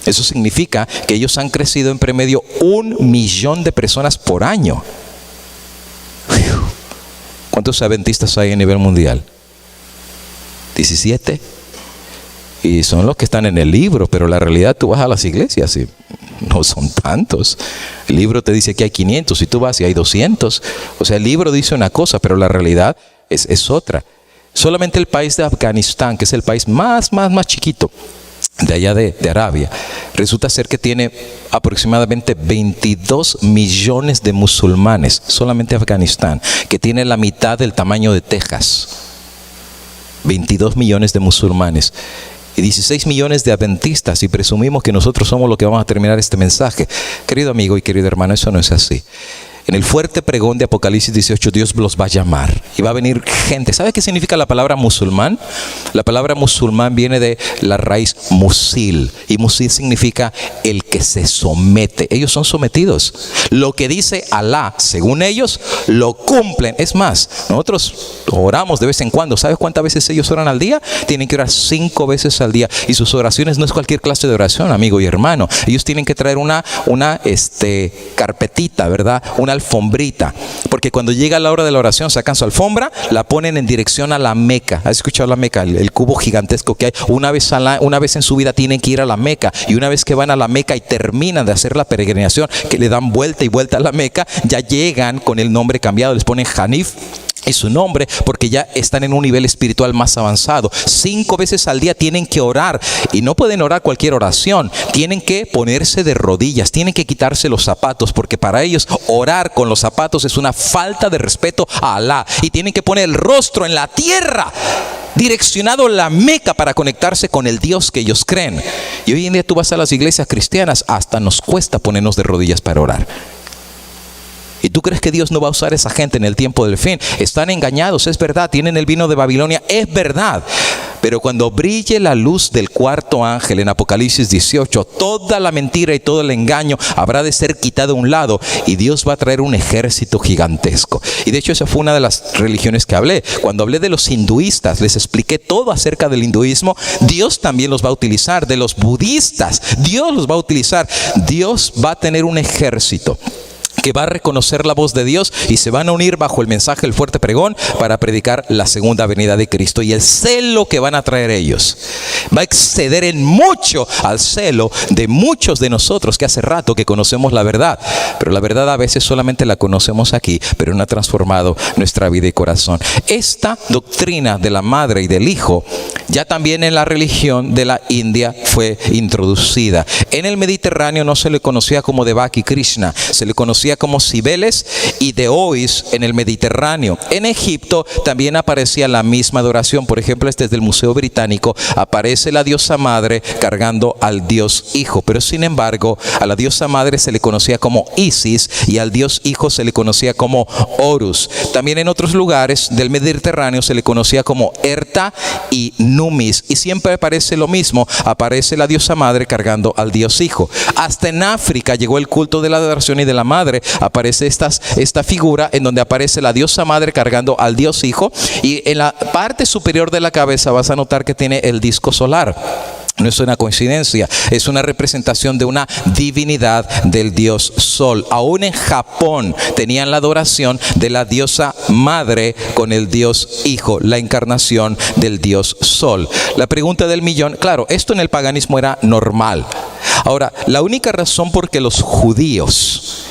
Eso significa que ellos han crecido en promedio 1 millón de personas por año. ¿Cuántos adventistas hay a nivel mundial? 17. y son los que están en el libro, pero la realidad tú vas a las iglesias y no son tantos. El libro te dice que hay 500 y tú vas y hay 200. O sea, el libro dice una cosa, pero la realidad es otra. Solamente el país de Afganistán, que es el país más chiquito de allá de Arabia, resulta ser que tiene aproximadamente 22 millones de musulmanes, solamente Afganistán, que tiene la mitad del tamaño de Texas. 22 millones de musulmanes y 16 millones de adventistas, y presumimos que nosotros somos los que vamos a terminar este mensaje. Querido amigo y querido hermano, eso no es así. En el fuerte pregón de Apocalipsis 18, Dios los va a llamar y va a venir gente. ¿Sabe qué significa la palabra musulmán? La palabra musulmán viene de la raíz musil, y musil significa el que se somete. Ellos son sometidos. Lo que dice Alá, según ellos, lo cumplen. Es más, nosotros oramos de vez en cuando. ¿Sabes cuántas veces ellos oran al día? Tienen que orar 5 veces al día, y sus oraciones no es cualquier clase de oración, amigo y hermano. Ellos tienen que traer una carpetita, ¿verdad? Una alfombrita, porque cuando llega la hora de la oración sacan su alfombra, la ponen en dirección a la Meca. ¿Has escuchado la Meca? El cubo gigantesco que hay. Una vez en su vida tienen que ir a la Meca, y una vez que van a la Meca y terminan de hacer la peregrinación, que le dan vuelta y vuelta a la Meca, ya llegan con el nombre cambiado, les ponen Hanif y su nombre, porque ya están en un nivel espiritual más avanzado. 5 veces al día tienen que orar, y no pueden orar cualquier oración. Tienen que ponerse de rodillas, tienen que quitarse los zapatos, porque para ellos orar con los zapatos es una falta de respeto a Alá, y tienen que poner el rostro en la tierra, direccionado a la Meca, para conectarse con el Dios que ellos creen. Y hoy en día tú vas a las iglesias cristianas, hasta nos cuesta ponernos de rodillas para orar. ¿Y tú crees que Dios no va a usar a esa gente en el tiempo del fin? Están engañados, es verdad. Tienen el vino de Babilonia, es verdad. Pero cuando brille la luz del cuarto ángel en Apocalipsis 18, toda la mentira y todo el engaño habrá de ser quitado a un lado, y Dios va a traer un ejército gigantesco. Y de hecho esa fue una de las religiones que hablé. Cuando hablé de los hinduistas, les expliqué todo acerca del hinduismo. Dios también los va a utilizar. De los budistas, Dios los va a utilizar. Dios va a tener un ejército que va a reconocer la voz de Dios, y se van a unir bajo el mensaje del fuerte pregón para predicar la segunda venida de Cristo. Y el celo que van a traer ellos va a exceder en mucho al celo de muchos de nosotros que hace rato que conocemos la verdad. Pero la verdad a veces solamente la conocemos aquí, pero no ha transformado nuestra vida y corazón. Esta doctrina de la madre y del hijo ya también en la religión de la India fue introducida. En el Mediterráneo no se le conocía como Devaki Krishna, se le conocía como Cibeles y Deois en el Mediterráneo. En Egipto también aparecía la misma adoración. Por ejemplo, este es del Museo Británico. Aparece la diosa madre cargando al dios hijo, pero sin embargo a la diosa madre se le conocía como Isis, y al dios hijo se le conocía como Horus. También en otros lugares del Mediterráneo se le conocía como Erta y Numis, y siempre aparece lo mismo. Aparece la diosa madre cargando al dios hijo. Hasta en África llegó el culto de la adoración y de la madre. Aparece esta figura en donde aparece la diosa madre cargando al dios hijo, y en la parte superior de la cabeza vas a notar que tiene el disco solar. No es una coincidencia, es una representación de una divinidad del dios Sol. Aún en Japón tenían la adoración de la diosa madre con el dios hijo, la encarnación del dios Sol. La pregunta del millón, claro, esto en el paganismo era normal. Ahora, la única razón por que los judíos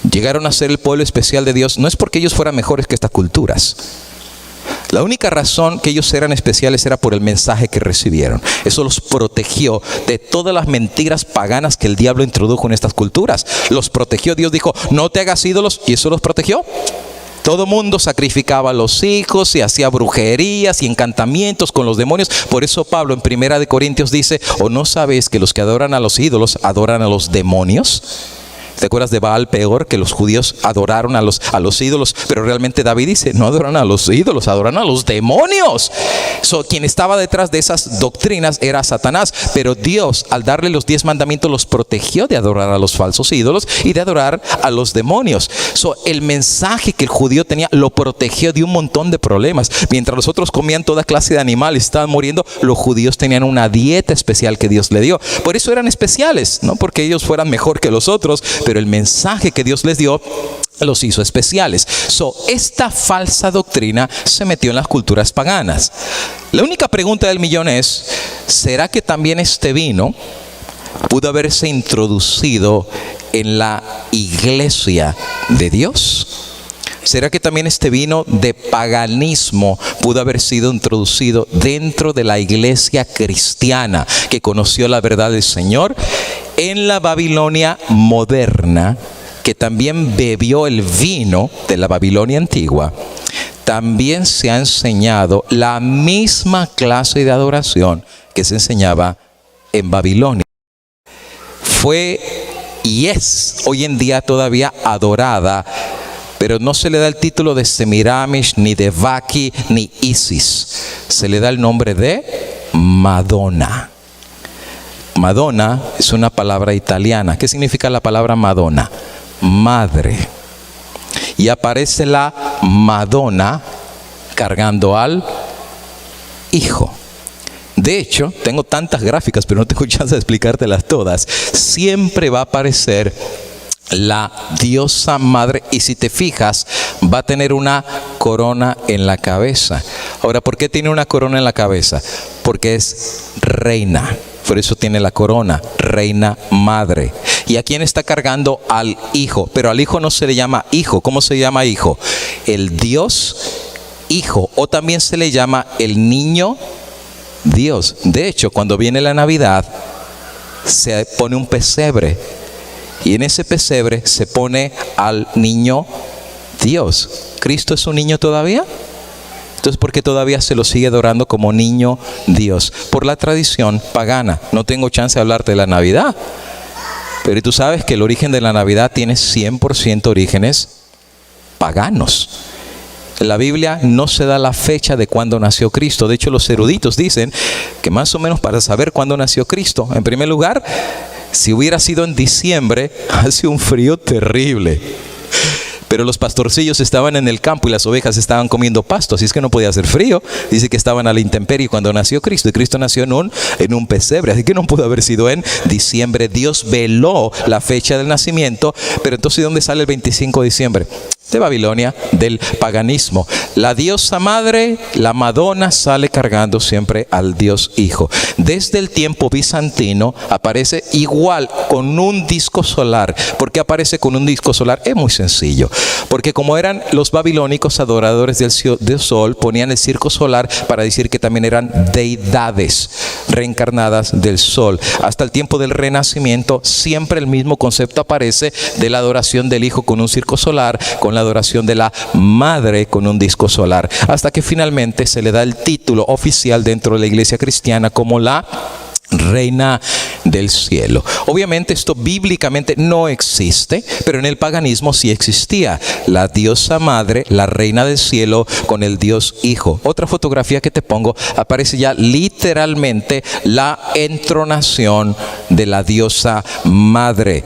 llegaron a ser el pueblo especial de Dios no es porque ellos fueran mejores que estas culturas. La única razón que ellos eran especiales era por el mensaje que recibieron. Eso los protegió de todas las mentiras paganas que el diablo introdujo en estas culturas. Los protegió. Dios dijo, no te hagas ídolos, y eso los protegió. Todo mundo sacrificaba a los hijos y hacía brujerías y encantamientos con los demonios. Por eso Pablo en 1 Corintios dice, ¿o no sabéis que los que adoran a los ídolos adoran a los demonios? ¿Te acuerdas de Baal Peor? Que los judíos adoraron a los ídolos, pero realmente David dice, no adoran a los ídolos, adoran a los demonios. Quien estaba detrás de esas doctrinas era Satanás, pero Dios al darle los 10 mandamientos los protegió de adorar a los falsos ídolos y de adorar a los demonios. El mensaje que el judío tenía lo protegió de un montón de problemas. Mientras los otros comían toda clase de animales y estaban muriendo, los judíos tenían una dieta especial que Dios le dio. Por eso eran especiales, no porque ellos fueran mejor que los otros, pero el mensaje que Dios les dio los hizo especiales. Esta falsa doctrina se metió en las culturas paganas. La única pregunta del millón es, ¿será que también este vino pudo haberse introducido en la iglesia de Dios? ¿Será que también este vino de paganismo pudo haber sido introducido dentro de la iglesia cristiana que conoció la verdad del Señor en la Babilonia moderna, que también bebió el vino de la Babilonia antigua? También se ha enseñado la misma clase de adoración que se enseñaba en Babilonia. Fue y es hoy en día todavía adorada, pero no se le da el título de Semiramis, ni de Baki, ni Isis. Se le da el nombre de Madonna. Madonna es una palabra italiana. ¿Qué significa la palabra Madonna? Madre. Y aparece la Madonna cargando al Hijo. De hecho, tengo tantas gráficas, pero no tengo chance de explicártelas todas. Siempre va a aparecer la diosa madre, y si te fijas, va a tener una corona en la cabeza. Ahora, ¿por qué tiene una corona en la cabeza? Porque es reina. Por eso tiene la corona, reina madre. ¿Y a quién está cargando? Al Hijo. Pero al Hijo no se le llama Hijo. ¿Cómo se llama Hijo? El Dios Hijo. O también se le llama el niño Dios. De hecho, cuando viene la Navidad, se pone un pesebre. Y en ese pesebre se pone al niño Dios. ¿Cristo es un niño todavía? Entonces, ¿por qué todavía se lo sigue adorando como niño Dios? Por la tradición pagana. No tengo chance de hablarte de la Navidad, pero tú sabes que el origen de la Navidad tiene 100% orígenes paganos. En la Biblia no se da la fecha de cuándo nació Cristo. De hecho, los eruditos dicen que más o menos para saber cuándo nació Cristo, en primer lugar, si hubiera sido en diciembre, hace un frío terrible. Pero los pastorcillos estaban en el campo y las ovejas estaban comiendo pasto, así es que no podía hacer frío. Dice que estaban a la intemperie cuando nació Cristo, y Cristo nació en un pesebre, así que no pudo haber sido en diciembre. Dios veló la fecha del nacimiento, pero entonces ¿de dónde sale el 25 de diciembre? De Babilonia, del paganismo. La diosa madre, la Madonna, sale cargando siempre al Dios Hijo. Desde el tiempo bizantino aparece igual con un disco solar. ¿Por qué aparece con un disco solar? Es muy sencillo. Porque como eran los babilónicos adoradores del sol, ponían el circo solar para decir que también eran deidades reencarnadas del sol. Hasta el tiempo del Renacimiento siempre el mismo concepto aparece de la adoración del Hijo con un circo solar, con la adoración de la Madre con un disco solar, hasta que finalmente se le da el título oficial dentro de la iglesia cristiana como la Reina del Cielo. Obviamente esto bíblicamente no existe, pero en el paganismo sí existía la diosa madre, la Reina del Cielo con el Dios Hijo. Otra fotografía que te pongo, aparece ya literalmente la entronación de la diosa madre.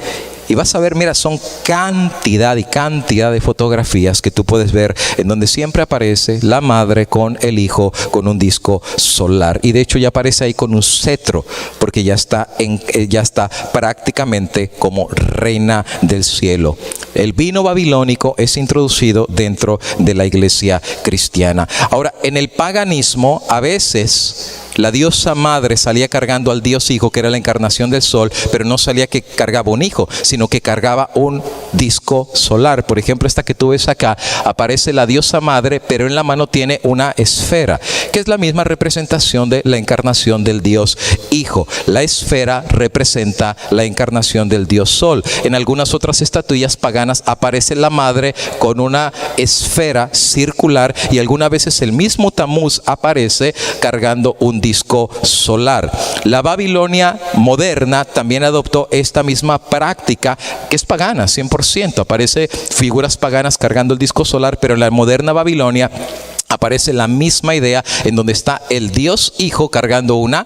Y vas a ver, mira, son cantidad y cantidad de fotografías que tú puedes ver en donde siempre aparece la madre con el hijo con un disco solar. Y de hecho ya aparece ahí con un cetro, porque ya está prácticamente como reina del cielo. El vino babilónico es introducido dentro de la iglesia cristiana. Ahora, en el paganismo, a veces la diosa madre salía cargando al Dios Hijo, que era la encarnación del sol, pero no salía que cargaba un hijo, sino que cargaba un disco solar. Por ejemplo, esta que tú ves acá, aparece la diosa madre, pero en la mano tiene una esfera, que es la misma representación de la encarnación del Dios Hijo. La esfera representa la encarnación del Dios Sol. En algunas otras estatuillas paganas aparece la madre con una esfera circular, y algunas veces el mismo Tamuz aparece cargando un disco solar. La Babilonia moderna también adoptó esta misma práctica, que es pagana 100%. Aparece figuras paganas cargando el disco solar, pero en la moderna Babilonia aparece la misma idea, en donde está el Dios Hijo cargando una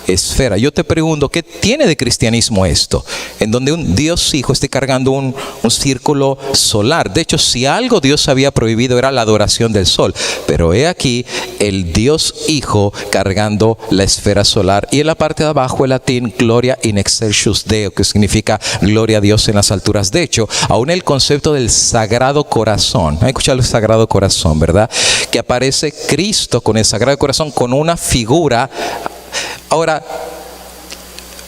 esfera. Yo te pregunto, ¿qué tiene de cristianismo esto? En donde un Dios Hijo esté cargando un círculo solar. De hecho, si algo Dios había prohibido era la adoración del sol. Pero he aquí el Dios Hijo cargando la esfera solar. Y en la parte de abajo el latín Gloria in excelsis Deo, que significa gloria a Dios en las alturas. De hecho, aún el concepto del Sagrado Corazón, ¿han escuchado el Sagrado Corazón, verdad? Que aparece Cristo con el Sagrado Corazón, con una figura Ahora,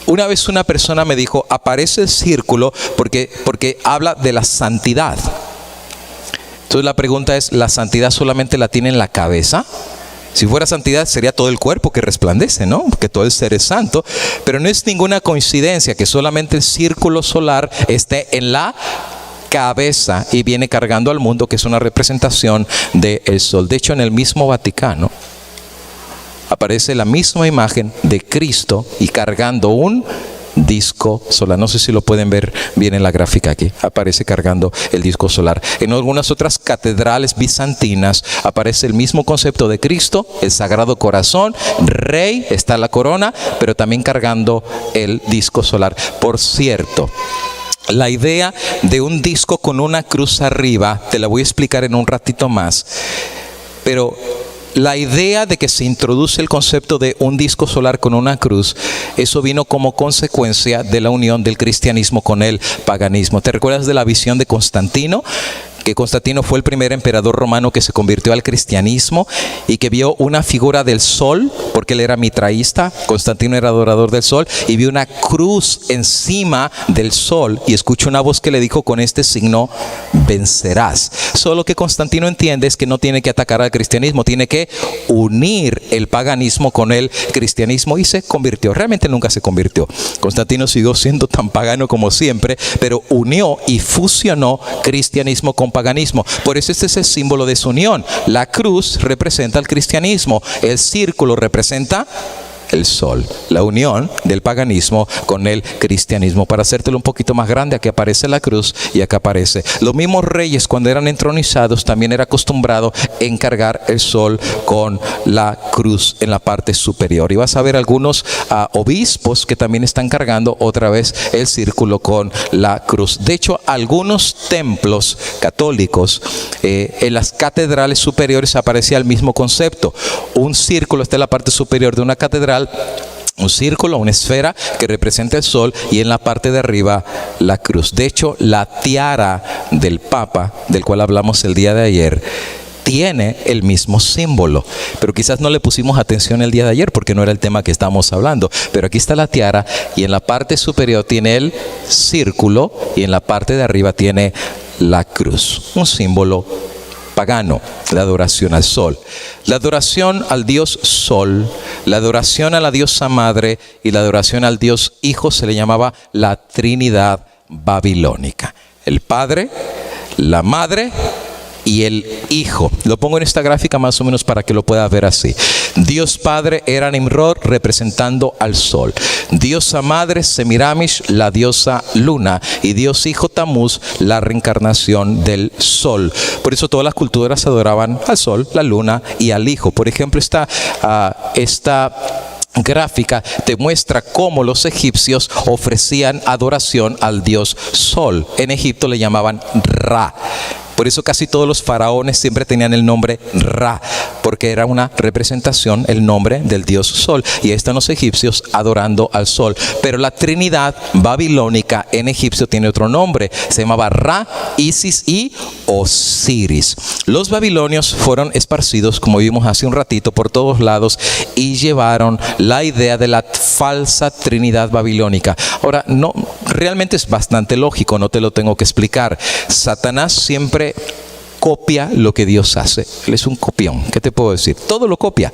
una vez una persona me dijo, aparece el círculo porque habla de la santidad. Entonces la pregunta es, ¿la santidad solamente la tiene en la cabeza? Si fuera santidad sería todo el cuerpo que resplandece, ¿no? Porque todo el ser es santo. Pero no es ninguna coincidencia que solamente el círculo solar esté en la cabeza y viene cargando al mundo, que es una representación del sol. De hecho, en el mismo Vaticano aparece la misma imagen de Cristo y cargando un disco solar. No sé si lo pueden ver bien en la gráfica aquí. Aparece cargando el disco solar. En algunas otras catedrales bizantinas aparece el mismo concepto de Cristo, el Sagrado Corazón, Rey, está la corona, pero también cargando el disco solar. Por cierto, la idea de un disco con una cruz arriba, te la voy a explicar en un ratito más, pero la idea de que se introduce el concepto de un disco solar con una cruz, eso vino como consecuencia de la unión del cristianismo con el paganismo. ¿Te recuerdas de la visión de Constantino? Que Constantino fue el primer emperador romano que se convirtió al cristianismo y que vio una figura del sol, porque él era mitraísta. Constantino era adorador del sol, y vio una cruz encima del sol y escuchó una voz que le dijo: con este signo vencerás. Solo que Constantino entiende es que no tiene que atacar al cristianismo, tiene que unir el paganismo con el cristianismo, y se convirtió. Realmente nunca se convirtió. Constantino siguió siendo tan pagano como siempre, pero unió y fusionó cristianismo con paganismo. Por eso este es el símbolo de su unión. La cruz representa el cristianismo, el círculo representa el sol, la unión del paganismo con el cristianismo. Para hacértelo un poquito más grande, aquí aparece la cruz y acá aparece. Los mismos reyes, cuando eran entronizados, también era acostumbrado encargar el sol con la cruz en la parte superior. Y vas a ver algunos obispos que también están cargando otra vez el círculo con la cruz. De hecho, algunos templos católicos, en las catedrales superiores aparecía el mismo concepto. Un círculo está en la parte superior de una catedral, un círculo, una esfera que representa el sol, y en la parte de arriba la cruz. De hecho, la tiara del Papa, del cual hablamos el día de ayer, tiene el mismo símbolo, pero quizás no le pusimos atención el día de ayer porque no era el tema que estábamos hablando. Pero aquí está la tiara, y en la parte superior tiene el círculo y en la parte de arriba tiene la cruz, un símbolo pagano, la adoración al sol, la adoración al Dios Sol, la adoración a la diosa madre y la adoración al Dios Hijo se le llamaba la Trinidad babilónica. El Padre, la Madre y el Hijo. Lo pongo en esta gráfica más o menos para que lo puedas ver así. Dios Padre era Nimrod, representando al sol. Diosa Madre, Semiramis, la diosa Luna. Y Dios Hijo, Tamuz, la reencarnación del sol. Por eso todas las culturas adoraban al sol, la luna y al Hijo. Por ejemplo, esta gráfica te muestra cómo los egipcios ofrecían adoración al dios Sol. En Egipto le llamaban Ra. Por eso casi todos los faraones siempre tenían el nombre Ra, porque era una representación, el nombre del dios Sol. Y ahí están los egipcios adorando al sol. Pero la Trinidad babilónica en egipcio tiene otro nombre. Se llamaba Ra, Isis y Osiris. Los babilonios fueron esparcidos, como vimos hace un ratito, por todos lados, y llevaron la idea de la falsa Trinidad babilónica. Ahora, no, realmente es bastante lógico, no te lo tengo que explicar. Satanás siempre copia lo que Dios hace. Él es un copión. ¿Qué te puedo decir? Todo lo copia.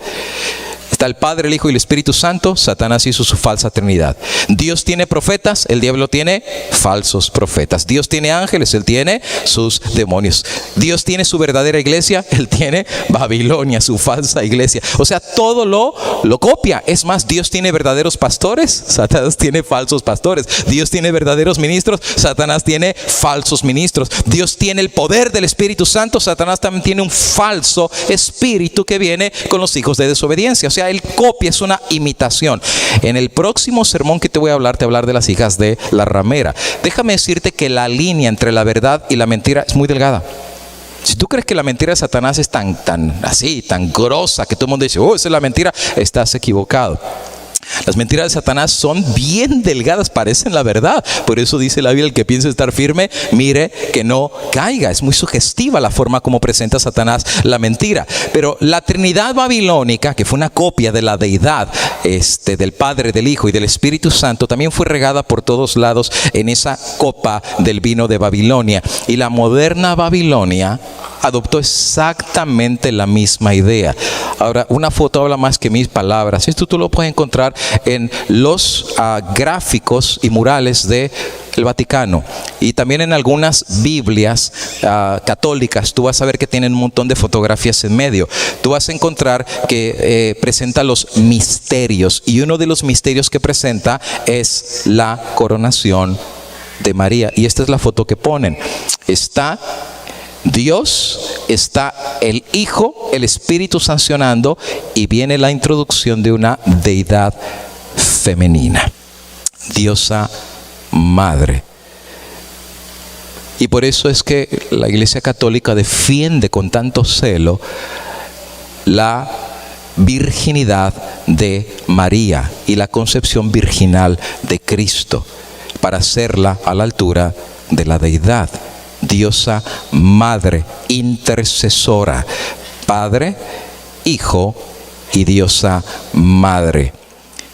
Está el Padre, el Hijo y el Espíritu Santo. Satanás hizo su falsa Trinidad. Dios tiene profetas, el diablo tiene falsos profetas. Dios tiene ángeles, él tiene sus demonios. Dios tiene su verdadera iglesia, él tiene Babilonia, su falsa iglesia. O sea, todo lo copia. Es más, Dios tiene verdaderos pastores, Satanás tiene falsos pastores. Dios tiene verdaderos ministros, Satanás tiene falsos ministros. Dios tiene el poder del Espíritu Santo, Satanás también tiene un falso espíritu que viene con los hijos de desobediencia. O sea, él copia, es una imitación. En el próximo sermón que te voy a hablar, te voy a hablar de las hijas de la ramera. Déjame decirte que la línea entre la verdad y la mentira es muy delgada. Si tú crees que la mentira de Satanás es tan grosa que todo el mundo dice, oh, esa es la mentira, estás equivocado. Las mentiras de Satanás son bien delgadas, parecen la verdad. Por eso dice la Biblia, el que piense estar firme, mire que no caiga. Es muy sugestiva la forma como presenta Satanás la mentira. Pero la Trinidad babilónica, que fue una copia de la deidad del Padre, del Hijo y del Espíritu Santo, también fue regada por todos lados en esa copa del vino de Babilonia. Y la moderna Babilonia adoptó exactamente la misma idea. Ahora, una foto habla más que mil palabras. Esto tú lo puedes encontrar en los gráficos y murales del Vaticano, y también en algunas Biblias católicas. Tú vas a ver que tienen un montón de fotografías en medio. Tú vas a encontrar que presenta los misterios, y uno de los misterios que presenta es la coronación de María. Y esta es la foto que ponen. Está Dios, está el Hijo, el Espíritu sancionando, y viene la introducción de una deidad femenina, diosa madre. Y por eso es que la Iglesia Católica defiende con tanto celo la virginidad de María y la concepción virginal de Cristo, para hacerla a la altura de la deidad. Diosa madre, intercesora, Padre, Hijo y diosa madre.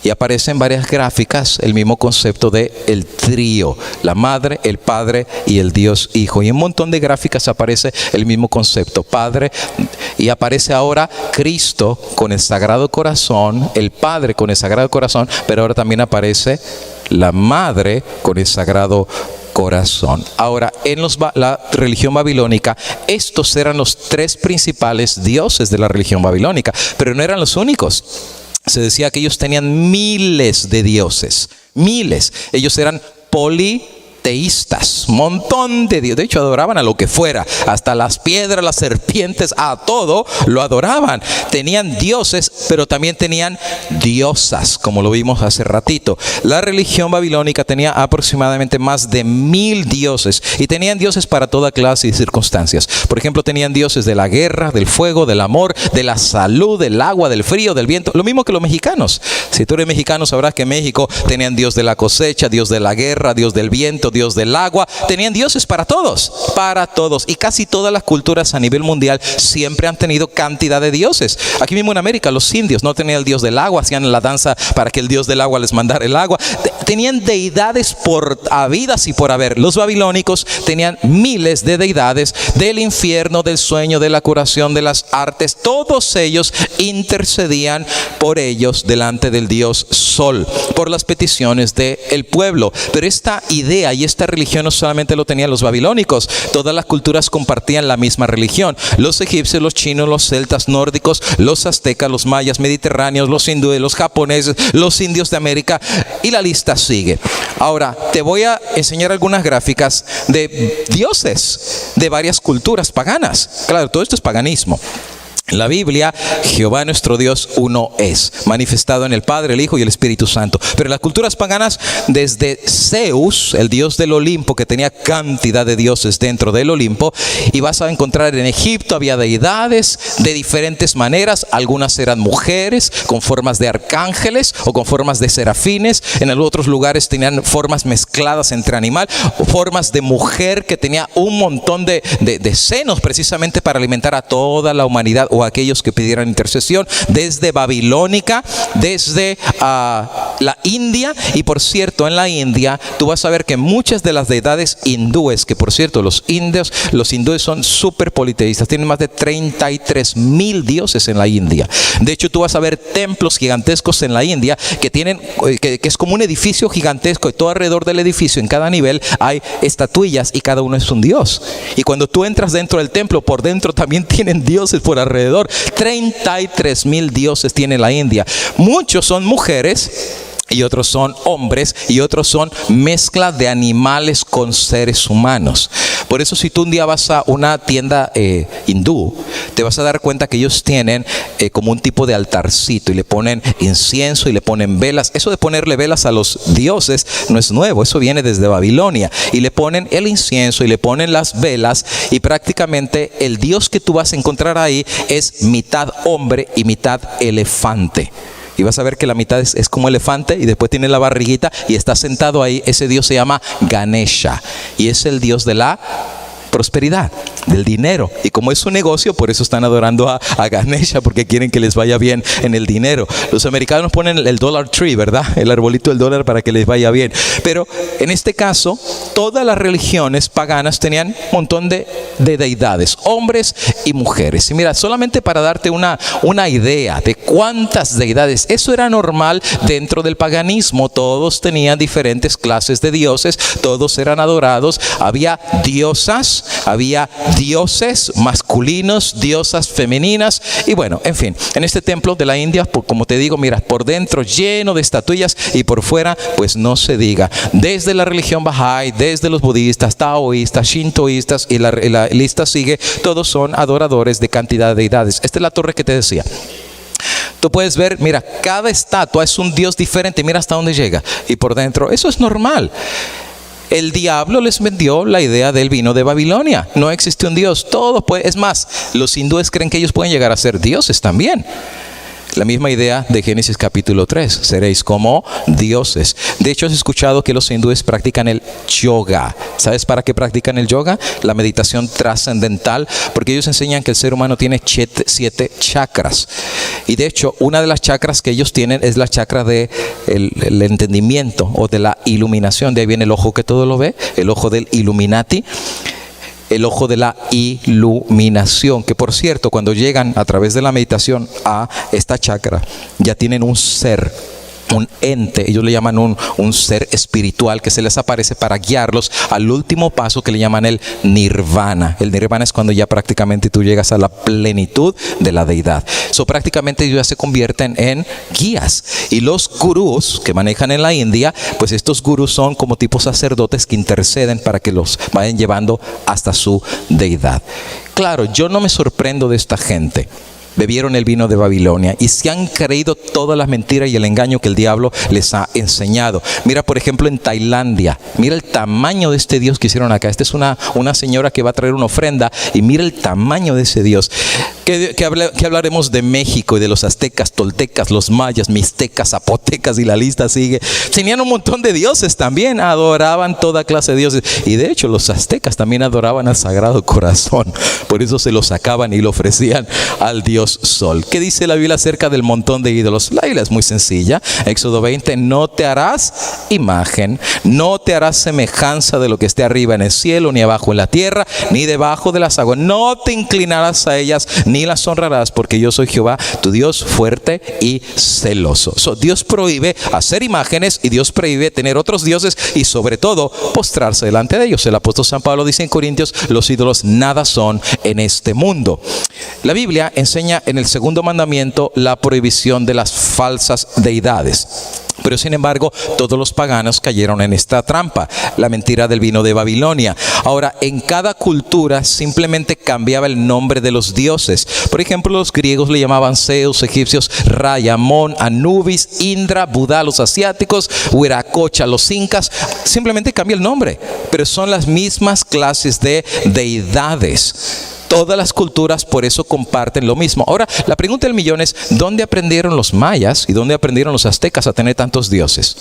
Y aparece en varias gráficas el mismo concepto de el trío, la madre, el Padre y el Dios Hijo. Y en un montón de gráficas aparece el mismo concepto, Padre, y aparece ahora Cristo con el Sagrado Corazón, el Padre con el Sagrado Corazón, pero ahora también aparece la madre con el Sagrado Corazón. Ahora, en la religión babilónica, estos eran los tres principales dioses de la religión babilónica, pero no eran los únicos. Se decía que ellos tenían miles de dioses, miles. Ellos eran politeístas, montón de dioses. De hecho, adoraban a lo que fuera, hasta las piedras, las serpientes, a todo lo adoraban. Tenían dioses, pero también tenían diosas, como lo vimos hace ratito. La religión babilónica tenía aproximadamente más de 1000 dioses, y tenían dioses para toda clase y circunstancias. Por ejemplo, tenían dioses de la guerra, del fuego, del amor, de la salud, del agua, del frío, del viento. Lo mismo que los mexicanos. Si tú eres mexicano, sabrás que en México tenían dios de la cosecha, dios de la guerra, dios del viento, Dios del agua. Tenían dioses para todos, y casi todas las culturas a nivel mundial siempre han tenido cantidad de dioses. Aquí mismo en América, los indios no tenían el dios del agua, hacían la danza para que el dios del agua les mandara el agua. Tenían deidades por habidas y por haber. Los babilónicos tenían miles de deidades, del infierno, del sueño, de la curación, de las artes. Todos ellos intercedían por ellos delante del dios Sol, por las peticiones del pueblo. Pero esta idea y esta religión no solamente lo tenían los babilónicos, todas las culturas compartían la misma religión. Los egipcios, los chinos, los celtas nórdicos, los aztecas, los mayas mediterráneos, los hindúes, los japoneses, los indios de América, y la lista sigue. Ahora, te voy a enseñar algunas gráficas de dioses de varias culturas paganas. Claro, todo esto es paganismo. En la Biblia, Jehová nuestro Dios uno es, manifestado en el Padre, el Hijo y el Espíritu Santo. Pero en las culturas paganas, desde Zeus, el dios del Olimpo, que tenía cantidad de dioses dentro del Olimpo, y vas a encontrar en Egipto había deidades de diferentes maneras. Algunas eran mujeres con formas de arcángeles o con formas de serafines. En otros lugares tenían formas mezcladas entre animal, o formas de mujer que tenía un montón de senos, precisamente para alimentar a toda la humanidad o aquellos que pidieran intercesión. Desde babilónica, desde la India. Y por cierto, en la India tú vas a ver que muchas de las deidades hindúes, que por cierto los hindúes son súper politeístas, tienen más de 33,000 dioses en la India. De hecho, tú vas a ver templos gigantescos en la India que tienen, que es como un edificio gigantesco, y todo alrededor del edificio, en cada nivel hay estatuillas, y cada uno es un dios. Y cuando tú entras dentro del templo, por dentro también tienen dioses por alrededor. 33,000 dioses tiene la India. Muchos son mujeres, y otros son hombres, y otros son mezcla de animales con seres humanos. Por eso, si tú un día vas a una tienda hindú, te vas a dar cuenta que ellos tienen como un tipo de altarcito, y le ponen incienso y le ponen velas. Eso de ponerle velas a los dioses no es nuevo, eso viene desde Babilonia. Y le ponen el incienso y le ponen las velas, y prácticamente el dios que tú vas a encontrar ahí es mitad hombre y mitad elefante. y vas a ver que la mitad es como elefante y después tiene la barriguita y está sentado ahí. Ese dios se llama Ganesha y es el dios de la prosperidad, del dinero. Y como es un negocio, por eso están adorando a Ganesha, porque quieren que les vaya bien en el dinero. Los americanos ponen el Dollar Tree, ¿verdad? El arbolito del dólar para que les vaya bien. Pero en este caso, todas las religiones paganas tenían un montón de deidades, hombres y mujeres. Y mira, solamente para darte una idea de cuántas deidades, eso era normal dentro del paganismo. Todos tenían diferentes clases de dioses, todos eran adorados. Había diosas, había dioses masculinos, diosas femeninas, y bueno, en fin, en este templo de la India, como te digo, mira, por dentro lleno de estatuillas y por fuera, pues no se diga. Desde la religión Bahá'í, desde los budistas, taoístas, shintoístas, y la lista sigue, todos son adoradores de cantidad de deidades. Esta es la torre que te decía. Tú puedes ver, mira, cada estatua es un dios diferente, mira hasta dónde llega, y por dentro, eso es normal. El diablo les vendió la idea del vino de Babilonia. No existe un Dios, todo puede. Es más, los hindúes creen que ellos pueden llegar a ser dioses también. La misma idea de Génesis capítulo 3, seréis como dioses. De hecho, has escuchado que los hindúes practican el yoga. ¿Sabes para qué practican el yoga? La meditación trascendental, porque ellos enseñan que el ser humano tiene 7 chakras. Y de hecho, una de las chakras que ellos tienen es la chakra del entendimiento o de la iluminación. De ahí viene el ojo que todo lo ve, el ojo del Illuminati. El ojo de la iluminación, que por cierto, cuando llegan a través de la meditación a esta chakra, ya tienen un ser, un ente, ellos le llaman un ser espiritual que se les aparece para guiarlos al último paso que le llaman el nirvana. El nirvana es cuando ya prácticamente tú llegas a la plenitud de la deidad. Prácticamente ellos ya se convierten en guías. Y los gurús que manejan en la India, pues estos gurús son como tipos sacerdotes que interceden para que los vayan llevando hasta su deidad. Claro, yo no me sorprendo de esta gente. Bebieron el vino de Babilonia y se han creído todas las mentiras y el engaño que el diablo les ha enseñado. Mira, por ejemplo, en Tailandia, mira el tamaño de este dios que hicieron acá. Esta es una señora que va a traer una ofrenda y mira el tamaño de ese dios. ¿Qué hablaremos de México y de los aztecas, toltecas, los mayas, mixtecas, zapotecas y la lista sigue? Tenían un montón de dioses también, adoraban toda clase de dioses. Y de hecho los aztecas también adoraban al Sagrado Corazón. Por eso se lo sacaban y lo ofrecían al dios Sol. ¿Qué dice la Biblia acerca del montón de ídolos? La Biblia es muy sencilla. Éxodo 20, no te harás imagen, no te harás semejanza de lo que esté arriba en el cielo, ni abajo en la tierra, ni debajo de las aguas. No te inclinarás a ellas, ni las honrarás, porque yo soy Jehová, tu Dios fuerte y celoso. Dios prohíbe hacer imágenes y Dios prohíbe tener otros dioses y sobre todo postrarse delante de ellos. El apóstol San Pablo dice en Corintios, los ídolos nada son en este mundo. La Biblia enseña en el segundo mandamiento la prohibición de las falsas deidades. Pero sin embargo, todos los paganos cayeron en esta trampa, la mentira del vino de Babilonia. Ahora, en cada cultura simplemente cambiaba el nombre de los dioses. Por ejemplo, los griegos le llamaban Zeus, egipcios Ra, Amón, Anubis, Indra, Budá, los asiáticos, Huiracocha, los incas. Simplemente cambia el nombre, pero son las mismas clases de deidades. Todas las culturas por eso comparten lo mismo. Ahora, la pregunta del millón es, ¿dónde aprendieron los mayas y dónde aprendieron los aztecas a tener tantos dioses?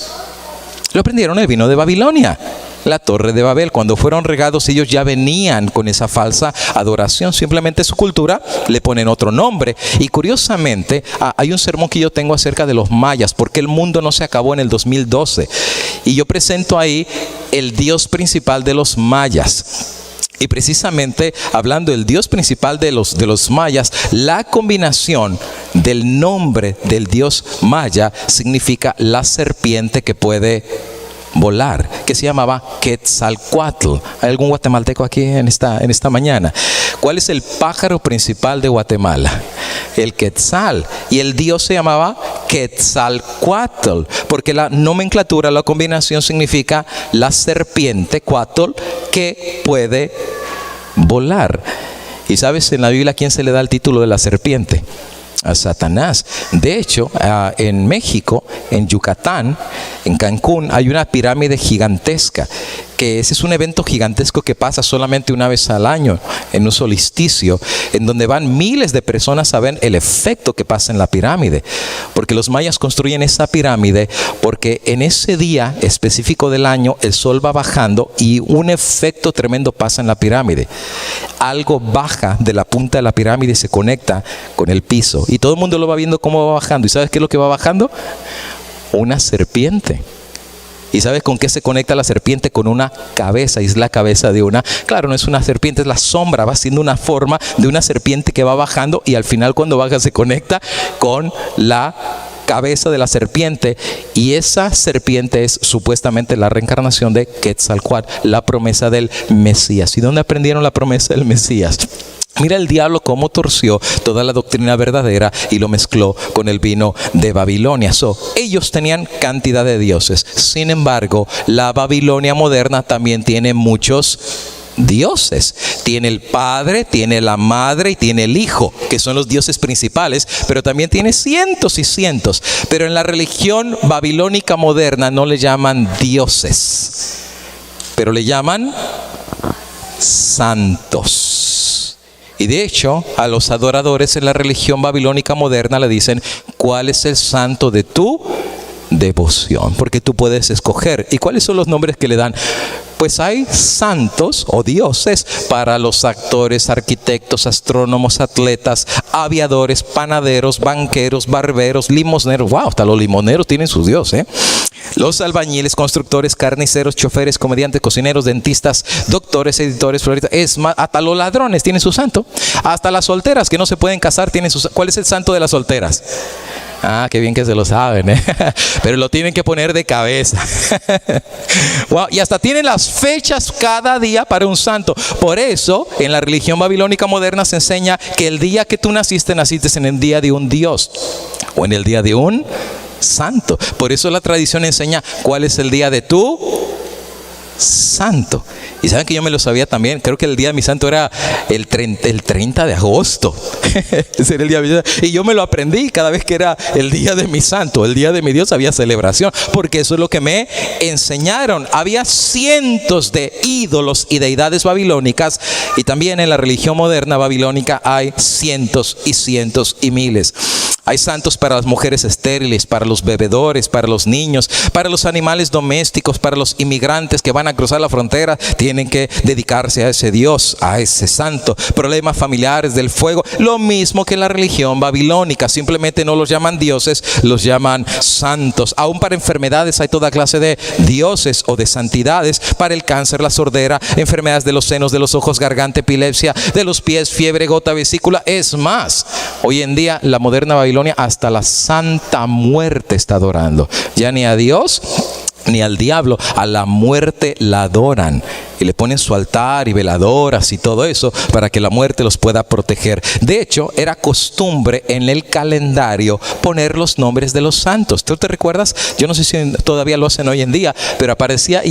Lo aprendieron en el vino de Babilonia, la torre de Babel. Cuando fueron regados, ellos ya venían con esa falsa adoración. Simplemente su cultura le ponen otro nombre. Y curiosamente, hay un sermón que yo tengo acerca de los mayas, porque el mundo no se acabó en el 2012. Y yo presento ahí el dios principal de los mayas. Y precisamente hablando del dios principal de los mayas, la combinación del nombre del dios maya significa la serpiente que puede volar, que se llamaba Quetzalcóatl. ¿Hay algún guatemalteco aquí en esta mañana? ¿Cuál es el pájaro principal de Guatemala? El quetzal. Y el dios se llamaba Quetzalcóatl, porque la nomenclatura, la combinación significa la serpiente, cuatl, que puede volar. Y sabes, en la Biblia, ¿a quién se le da el título de la serpiente? A Satanás. De hecho, en México, en Yucatán, en Cancún, hay una pirámide gigantesca, que ese es un evento gigantesco que pasa solamente una vez al año, en un solsticio, en donde van miles de personas a ver el efecto que pasa en la pirámide. Porque los mayas construyen esa pirámide porque en ese día específico del año el sol va bajando y un efecto tremendo pasa en la pirámide. Algo baja de la punta de la pirámide y se conecta con el piso. Y todo el mundo lo va viendo cómo va bajando. ¿Y sabes qué es lo que va bajando? Una serpiente. ¿Y sabes con qué se conecta la serpiente? Con una cabeza, y es la cabeza de una, claro, no es una serpiente, es la sombra, va siendo una forma de una serpiente que va bajando y al final cuando baja se conecta con la cabeza de la serpiente, y esa serpiente es supuestamente la reencarnación de Quetzalcóatl, la promesa del Mesías. ¿Y dónde aprendieron la promesa del Mesías? Mira el diablo cómo torció toda la doctrina verdadera y lo mezcló con el vino de Babilonia. Ellos tenían cantidad de dioses. Sin embargo, la Babilonia moderna también tiene muchos dioses. Tiene el Padre, tiene la Madre y tiene el Hijo, que son los dioses principales, pero también tiene cientos y cientos. Pero en la religión babilónica moderna no le llaman dioses, pero le llaman santos. Y de hecho, a los adoradores en la religión babilónica moderna le dicen: ¿cuál es el santo de tu devoción? Porque tú puedes escoger. ¿Y cuáles son los nombres que le dan? Pues hay santos o dioses para los actores, arquitectos, astrónomos, atletas, aviadores, panaderos, banqueros, barberos, limosneros. Wow, hasta los limoneros tienen sus dioses, los albañiles, constructores, carniceros, choferes, comediantes, cocineros, dentistas, doctores, editores, floristas. Es más, hasta los ladrones tienen su santo. Hasta las solteras que no se pueden casar tienen su santo. ¿Cuál es el santo de las solteras? Ah, qué bien que se lo saben, ¿eh? Pero lo tienen que poner de cabeza. Wow, y hasta tienen las fechas cada día para un santo. Por eso, en la religión babilónica moderna se enseña que el día que tú naciste en el día de un dios o en el día de un santo. Por eso la tradición enseña cuál es el día de tu santo. Y saben que yo me lo sabía también. Creo que el día de mi santo era el 30 de agosto. Ese era el día de mi santo. Y yo me lo aprendí cada vez que era el día de mi santo, el día de mi Dios, había celebración. Porque eso es lo que me enseñaron. Había cientos de ídolos y deidades babilónicas. Y también en la religión moderna babilónica hay cientos y cientos y miles. Hay santos para las mujeres estériles, para los bebedores, para los niños, para los animales domésticos, para los inmigrantes que van a cruzar la frontera. Tienen que dedicarse a ese Dios, a ese santo. Problemas familiares, del fuego. Lo mismo que la religión babilónica. Simplemente no los llaman dioses, los llaman santos. Aún para enfermedades hay toda clase de dioses o de santidades. Para el cáncer, la sordera, enfermedades de los senos, de los ojos, garganta, epilepsia, de los pies, fiebre, gota, vesícula. Es más, hoy en día la moderna Babilonia hasta la Santa Muerte está adorando. Ya ni a Dios ni al diablo, a la muerte la adoran. Y le ponen su altar y veladoras y todo eso para que la muerte los pueda proteger. De hecho, era costumbre en el calendario poner los nombres de los santos. ¿Tú te recuerdas? Yo no sé si todavía lo hacen hoy en día, pero aparecía,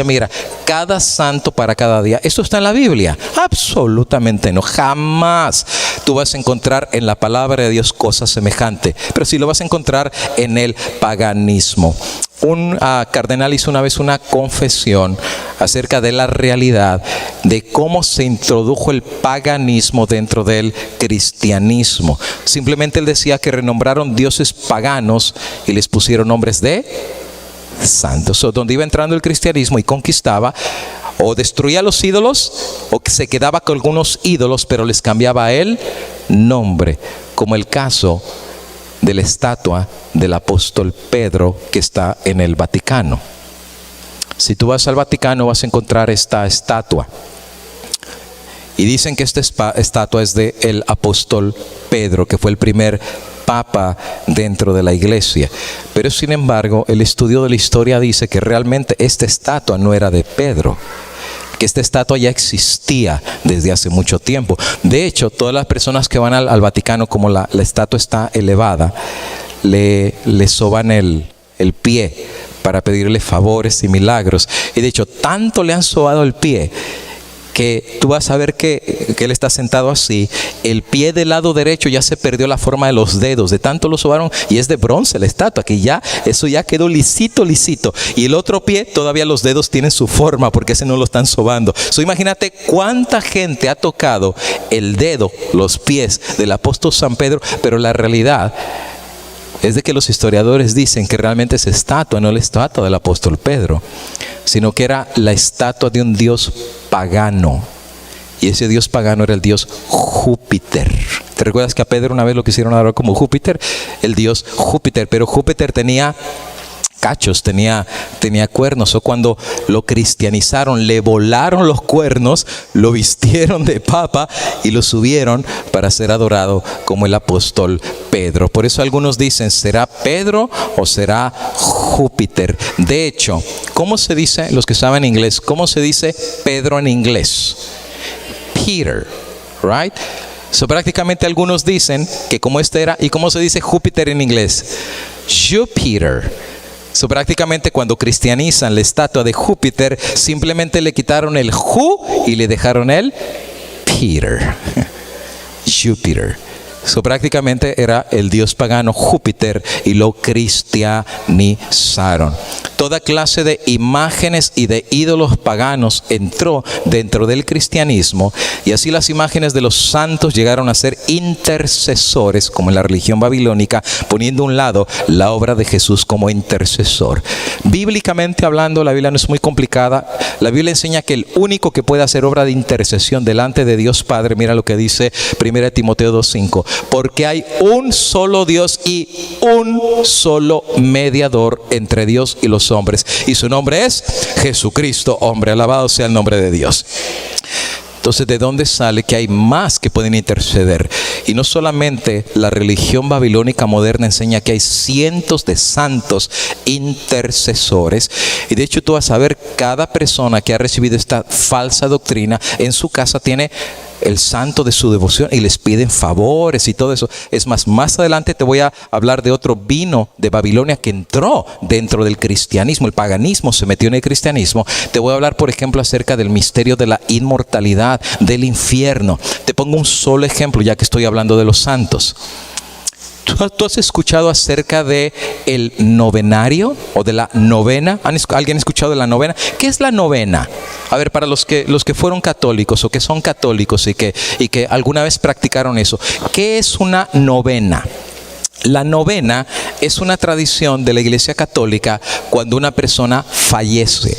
mira, cada santo para cada día. ¿Esto está en la Biblia? Absolutamente no. Jamás tú vas a encontrar en la palabra de Dios cosas semejantes. Pero sí lo vas a encontrar en el paganismo. Un cardenal hizo una vez una confesión acerca de la realidad de cómo se introdujo el paganismo dentro del cristianismo. Simplemente él decía que renombraron dioses paganos y les pusieron nombres de santos. Donde iba entrando el cristianismo y conquistaba, o destruía los ídolos o que se quedaba con algunos ídolos pero les cambiaba el nombre, como el caso de la estatua del apóstol Pedro que está en el Vaticano. Si tú vas al Vaticano vas a encontrar esta estatua. Y dicen que esta estatua es del apóstol Pedro, que fue el primer papa dentro de la iglesia. Pero sin embargo, el estudio de la historia dice que realmente esta estatua no era de Pedro, que esta estatua ya existía desde hace mucho tiempo. De hecho, todas las personas que van al Vaticano, como la estatua está elevada, le soban el pie para pedirle favores y milagros. Y de hecho, tanto le han sobado el pie que tú vas a ver que él está sentado así. El pie del lado derecho ya se perdió la forma de los dedos, de tanto lo sobaron, y es de bronce la estatua, que ya eso ya quedó lisito. Y el otro pie todavía los dedos tienen su forma, porque ese no lo están sobando. Imagínate cuánta gente ha tocado el dedo, los pies del apóstol San Pedro, pero la realidad es de que los historiadores dicen que realmente esa estatua no es la estatua del apóstol Pedro, sino que era la estatua de un dios pagano. Y ese dios pagano era el dios Júpiter. ¿Te recuerdas que a Pedro una vez lo quisieron adorar como Júpiter? El dios Júpiter, pero Júpiter tenía cachos, tenía cuernos. O cuando lo cristianizaron, le volaron los cuernos, lo vistieron de papa y lo subieron para ser adorado como el apóstol Pedro. Por eso algunos dicen, ¿será Pedro o será Júpiter? De hecho, ¿cómo se dice, los que saben inglés, cómo se dice Pedro en inglés? Peter, right? Prácticamente algunos dicen que como este era, ¿y cómo se dice Júpiter en inglés? Jupiter. Prácticamente cuando cristianizan la estatua de Júpiter, simplemente le quitaron el Ju y le dejaron el Peter. Júpiter. Prácticamente era el dios pagano Júpiter y lo cristianizaron. Toda clase de imágenes y de ídolos paganos entró dentro del cristianismo, y así las imágenes de los santos llegaron a ser intercesores, como en la religión babilónica, poniendo a un lado la obra de Jesús como intercesor. Bíblicamente hablando, la Biblia no es muy complicada. La Biblia enseña que el único que puede hacer obra de intercesión delante de Dios Padre, mira lo que dice 1 Timoteo 2:5, porque hay un solo Dios y un solo mediador entre Dios y los hombres, y su nombre es Jesucristo, hombre. Alabado sea el nombre de Dios. Entonces, ¿de dónde sale que hay más que pueden interceder? Y no solamente la religión babilónica moderna enseña que hay cientos de santos intercesores. Y de hecho tú vas a ver, cada persona que ha recibido esta falsa doctrina en su casa tiene el santo de su devoción y les piden favores y todo eso. Es más adelante te voy a hablar de otro vino de Babilonia que entró dentro del cristianismo. El paganismo se metió en el cristianismo. Te voy a hablar, por ejemplo, acerca del misterio de la inmortalidad, del infierno. Te pongo un solo ejemplo, ya que estoy hablando de los santos. ¿Tú has escuchado acerca de el novenario o de la novena? ¿Alguien ha escuchado de la novena? ¿Qué es la novena? A ver, para los que fueron católicos o que son católicos y que alguna vez practicaron eso, ¿qué es una novena? La novena es una tradición de la Iglesia Católica cuando una persona fallece.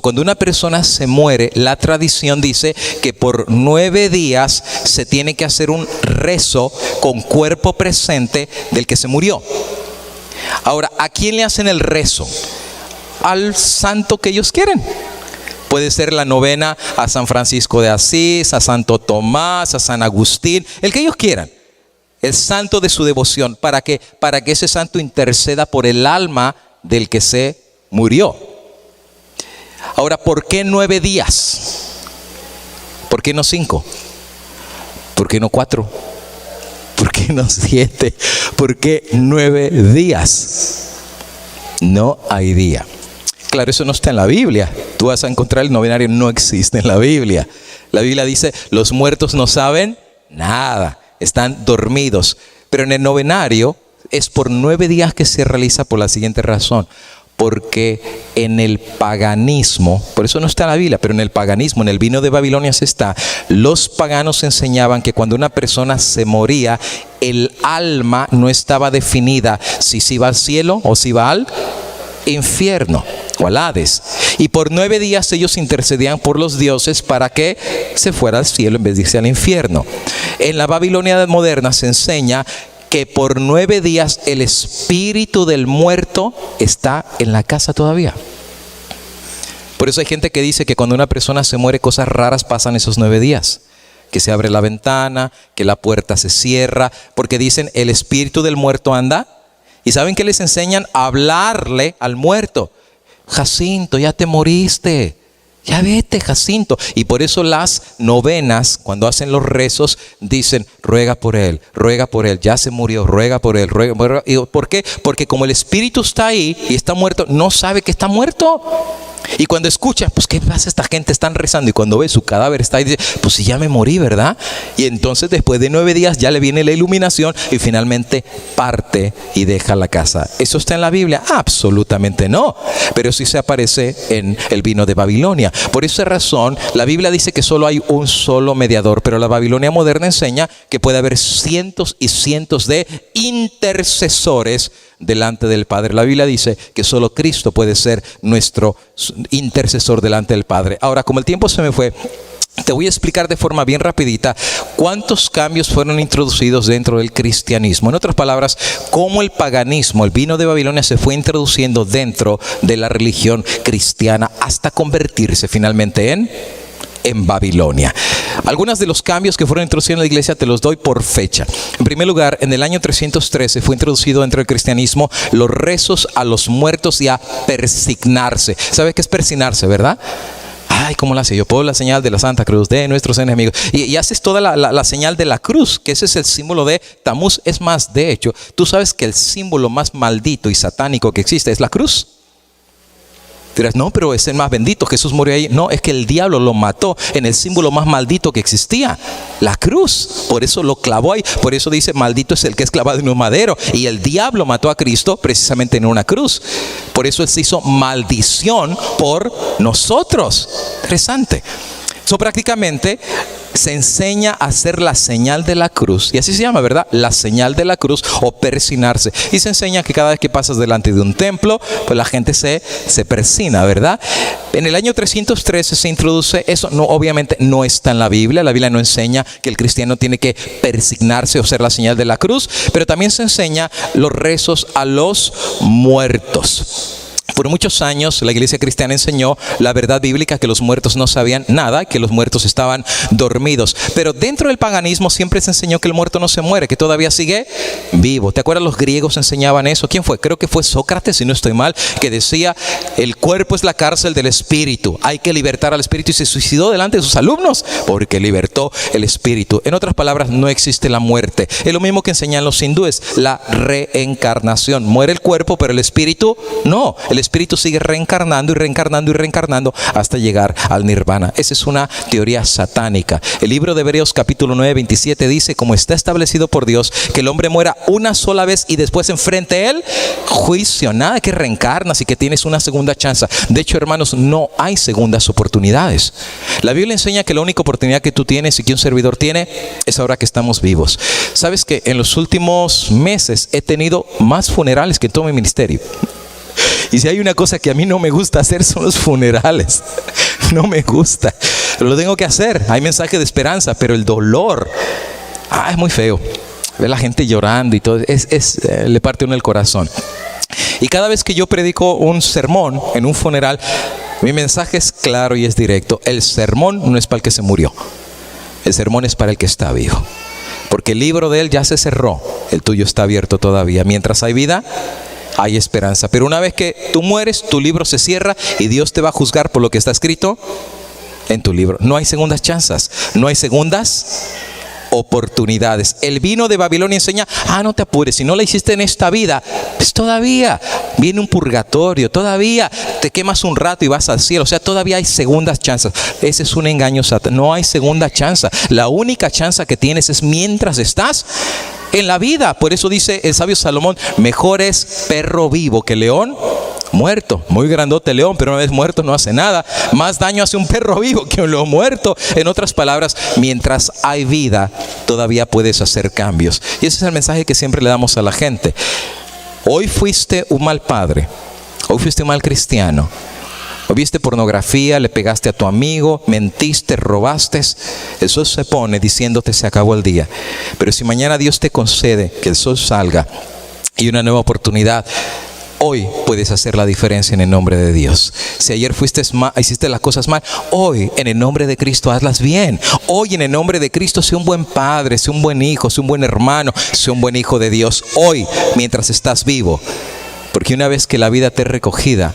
Cuando una persona se muere, la tradición dice que por 9 días se tiene que hacer un rezo con cuerpo presente del que se murió. Ahora, ¿a quién le hacen el rezo? Al santo que ellos quieren. Puede ser la novena a San Francisco de Asís, a Santo Tomás, a San Agustín, el que ellos quieran. El santo de su devoción, para que ese santo interceda por el alma del que se murió. Ahora, ¿por qué 9 días? ¿Por qué no 5? ¿Por qué no 4? ¿Por qué no 7? ¿Por qué 9 días? No hay día. Claro, eso no está en la Biblia. Tú vas a encontrar el novenario, no existe en la Biblia. La Biblia dice, los muertos no saben nada, están dormidos. Pero en el novenario es por 9 días que se realiza por la siguiente razón. Porque en el paganismo, por eso no está en la Biblia, pero en el paganismo, en el vino de Babilonia se está, los paganos enseñaban que cuando una persona se moría, el alma no estaba definida si se iba al cielo o si iba al infierno o al Hades. Y por 9 días ellos intercedían por los dioses para que se fuera al cielo en vez de irse al infierno. En la Babilonia moderna se enseña que por 9 días el espíritu del muerto está en la casa todavía. Por eso hay gente que dice que cuando una persona se muere, cosas raras pasan esos 9 días. Que se abre la ventana, que la puerta se cierra, porque dicen el espíritu del muerto anda. ¿Y saben qué les enseñan? A hablarle al muerto. Jacinto, ya te moriste. Ya vete, Jacinto. Y por eso las novenas, cuando hacen los rezos, dicen, ruega por él, ya se murió, ruega por él, ruega por él. ¿Y por qué? Porque como el espíritu está ahí y está muerto, no sabe que está muerto. Y cuando escucha, pues ¿qué pasa? Esta gente están rezando. Y cuando ve su cadáver está ahí, dice, pues si ya me morí, ¿verdad? Y entonces después de 9 días ya le viene la iluminación y finalmente parte y deja la casa. ¿Eso está en la Biblia? Absolutamente no. Pero sí se aparece en el vino de Babilonia. Por esa razón, la Biblia dice que solo hay un solo mediador, pero la Babilonia moderna enseña que puede haber cientos y cientos de intercesores delante del Padre. La Biblia dice que solo Cristo puede ser nuestro intercesor delante del Padre. Ahora, como el tiempo se me fue, te voy a explicar de forma bien rapidita cuántos cambios fueron introducidos dentro del cristianismo. En otras palabras, cómo el paganismo, el vino de Babilonia, se fue introduciendo dentro de la religión cristiana hasta convertirse finalmente en Babilonia. Algunos de los cambios que fueron introducidos en la iglesia te los doy por fecha. En primer lugar, en el año 313 fue introducido dentro del cristianismo los rezos a los muertos y a persignarse. ¿Sabes qué es persignarse, verdad? Ay, ¿cómo la hace? Yo pongo la señal de la Santa Cruz de nuestros enemigos. Y haces toda la señal de la cruz, que ese es el símbolo de Tamuz. Es más, de hecho, tú sabes que el símbolo más maldito y satánico que existe es la cruz. Dirás, no, pero es el más bendito, Jesús murió ahí. No, es que el diablo lo mató en el símbolo más maldito que existía, la cruz. Por eso lo clavó ahí. Por eso dice, maldito es el que es clavado en un madero. Y el diablo mató a Cristo precisamente en una cruz. Por eso él se hizo maldición por nosotros. Interesante. Eso prácticamente se enseña a hacer la señal de la cruz, y así se llama, ¿verdad? La señal de la cruz, o persignarse. Y se enseña que cada vez que pasas delante de un templo, pues la gente se persina, ¿verdad? En el año 313 se introduce eso. No, obviamente no está en la Biblia. La Biblia no enseña que el cristiano tiene que persignarse o hacer la señal de la cruz, pero también se enseña los rezos a los muertos. Por muchos años la iglesia cristiana enseñó la verdad bíblica, que los muertos no sabían nada, que los muertos estaban dormidos. Pero dentro del paganismo siempre se enseñó que el muerto no se muere, que todavía sigue vivo. ¿Te acuerdas? Los griegos enseñaban eso. ¿Quién fue? Creo que fue Sócrates, si no estoy mal, que decía, el cuerpo es la cárcel del espíritu. Hay que libertar al espíritu, y se suicidó delante de sus alumnos porque libertó el espíritu. En otras palabras, no existe la muerte. Es lo mismo que enseñan los hindúes, la reencarnación. Muere el cuerpo, pero el espíritu no. El espíritu sigue reencarnando y reencarnando y reencarnando hasta llegar al nirvana. Esa es una teoría satánica. El libro de Hebreos capítulo 9, 27 dice, como está establecido por Dios, que el hombre muera una sola vez y después enfrente él juicio. Nada que reencarnas y que tienes una segunda chance. De hecho, hermanos, no hay segundas oportunidades. La Biblia enseña que la única oportunidad que tú tienes y que un servidor tiene es ahora que estamos vivos. Sabes que en los últimos meses he tenido más funerales que en todo mi ministerio. Y si hay una cosa que a mí no me gusta hacer, son los funerales. No me gusta. Lo tengo que hacer. Hay mensaje de esperanza, pero el dolor, es muy feo. Ver la gente llorando y todo, le parte uno el corazón. Y cada vez que yo predico un sermón en un funeral, mi mensaje es claro y es directo. El sermón no es para el que se murió. El sermón es para el que está vivo. Porque el libro de él ya se cerró. El tuyo está abierto todavía. Mientras hay vida, hay esperanza. Pero una vez que tú mueres, tu libro se cierra y Dios te va a juzgar por lo que está escrito en tu libro. No hay segundas chances, no hay segundas oportunidades. El vino de Babilonia enseña, no te apures, si no la hiciste en esta vida, pues todavía viene un purgatorio, todavía te quemas un rato y vas al cielo. O sea, todavía hay segundas chances. Ese es un engaño satánico. No hay segunda chance. La única chance que tienes es mientras estás en la vida. Por eso dice el sabio Salomón, mejor es perro vivo que león muerto. Muy grandote el león, pero una vez muerto no hace nada. Más daño hace un perro vivo que un león muerto. En otras palabras, mientras hay vida, todavía puedes hacer cambios. Y ese es el mensaje que siempre le damos a la gente. Hoy fuiste un mal padre, hoy fuiste un mal cristiano, hoy viste pornografía, le pegaste a tu amigo, mentiste, robaste. El sol se pone diciéndote se acabó el día. Pero si mañana Dios te concede que el sol salga y una nueva oportunidad, hoy puedes hacer la diferencia en el nombre de Dios. Si ayer hiciste las cosas mal, hoy en el nombre de Cristo hazlas bien. Hoy en el nombre de Cristo sé un buen padre, sé un buen hijo, sé un buen hermano, sé un buen hijo de Dios. Hoy, mientras estás vivo. Porque una vez que la vida te es recogida,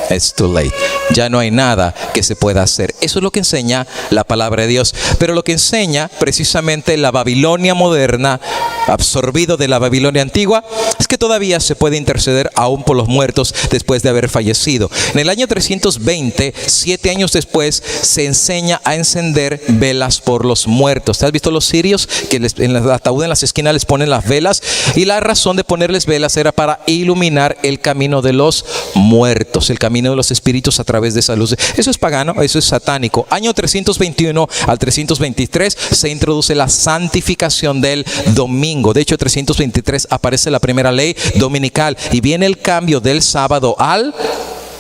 it's too late. ya no hay nada que se pueda hacer. Eso es lo que enseña la palabra de Dios. Pero lo que enseña precisamente la Babilonia moderna, absorbido de la Babilonia antigua, es que todavía se puede interceder aún por los muertos después de haber fallecido. En el año 320, 7 años después, se enseña a encender velas por los muertos. ¿Te has visto los sirios que en el ataúd en las esquinas les ponen las velas? Y la razón de ponerles velas era para iluminar el camino de los muertos, el camino de los espíritus a través de esa luz. Eso es pagano, eso es satánico. Año 321 al 323 se introduce la santificación del domingo. De hecho, 323 aparece la primera ley dominical y viene el cambio del sábado al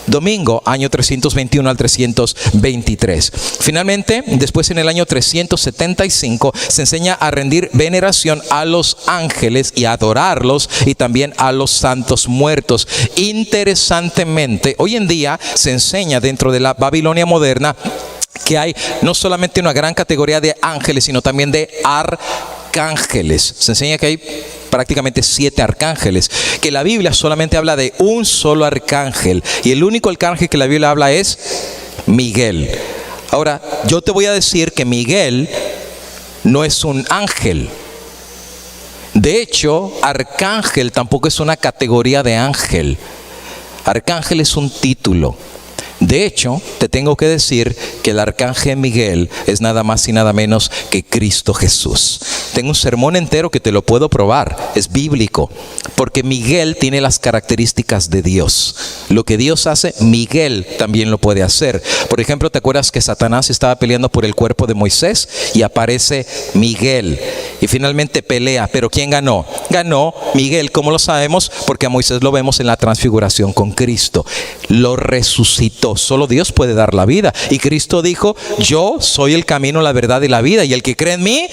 domingo, año 321 al 323. Finalmente, después en el año 375 se enseña a rendir veneración a los ángeles y a adorarlos, y también a los santos muertos. Interesantemente, hoy en día se enseña dentro de la Babilonia moderna que hay no solamente una gran categoría de ángeles, sino también de arcángeles. Se enseña que hay prácticamente 7 arcángeles, que la Biblia solamente habla de un solo arcángel, y el único arcángel que la Biblia habla es Miguel. Ahora, yo te voy a decir que Miguel no es un ángel. De hecho, arcángel tampoco es una categoría de ángel. Arcángel es un título. De hecho, te tengo que decir que el arcángel Miguel es nada más y nada menos que Cristo Jesús. Tengo un sermón entero que te lo puedo probar, es bíblico, porque Miguel tiene las características de Dios. Lo que Dios hace, Miguel también lo puede hacer. Por ejemplo, ¿te acuerdas que Satanás estaba peleando por el cuerpo de Moisés? Y aparece Miguel y finalmente pelea. ¿Pero quién ganó? Ganó Miguel. ¿Cómo lo sabemos? Porque a Moisés lo vemos en la transfiguración con Cristo. Lo resucitó. Solo Dios puede dar la vida. Y Cristo dijo: yo soy el camino, la verdad y la vida, y el que cree en mí,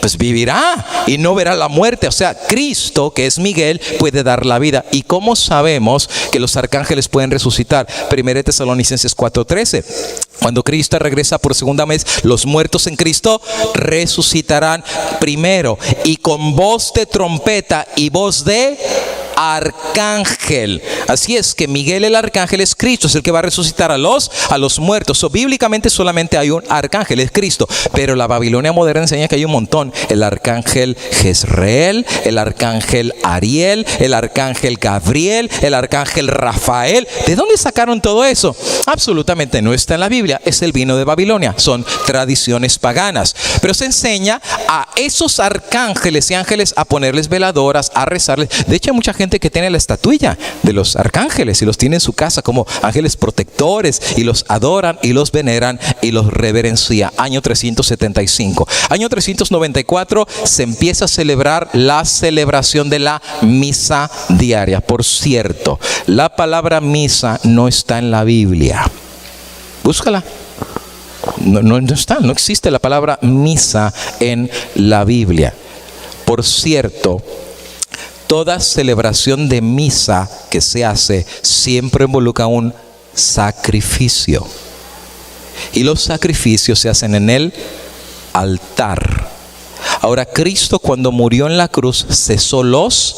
pues vivirá y no verá la muerte. O sea, Cristo, que es Miguel, puede dar la vida. ¿Y cómo sabemos que los arcángeles pueden resucitar? 1 Tesalonicenses 4:13. Cuando Cristo regresa por segunda vez, los muertos en Cristo resucitarán primero, y con voz de trompeta y voz de arcángel. Así es que Miguel, el arcángel, es Cristo, es el que va a resucitar a los muertos. Bíblicamente solamente hay un arcángel, es Cristo, pero la Babilonia moderna enseña que hay un montón: el arcángel Jezreel, el arcángel Ariel, el arcángel Gabriel, el arcángel Rafael. ¿De dónde sacaron todo eso? Absolutamente no está en la Biblia, es el vino de Babilonia, son tradiciones paganas. Pero se enseña a esos arcángeles y ángeles a ponerles veladoras, a rezarles. De hecho, hay mucha gente que tiene la estatuilla de los arcángeles y los tiene en su casa como ángeles protectores, y los adoran y los veneran y los reverencia. Año 375. Año 394 se empieza a celebrar la celebración de la misa diaria. Por cierto, la palabra misa no está en la Biblia. Búscala. No está, no existe la palabra misa en la Biblia. Por cierto, toda celebración de misa que se hace siempre involucra un sacrificio. Y los sacrificios se hacen en el altar. Ahora, Cristo, cuando murió en la cruz, cesó los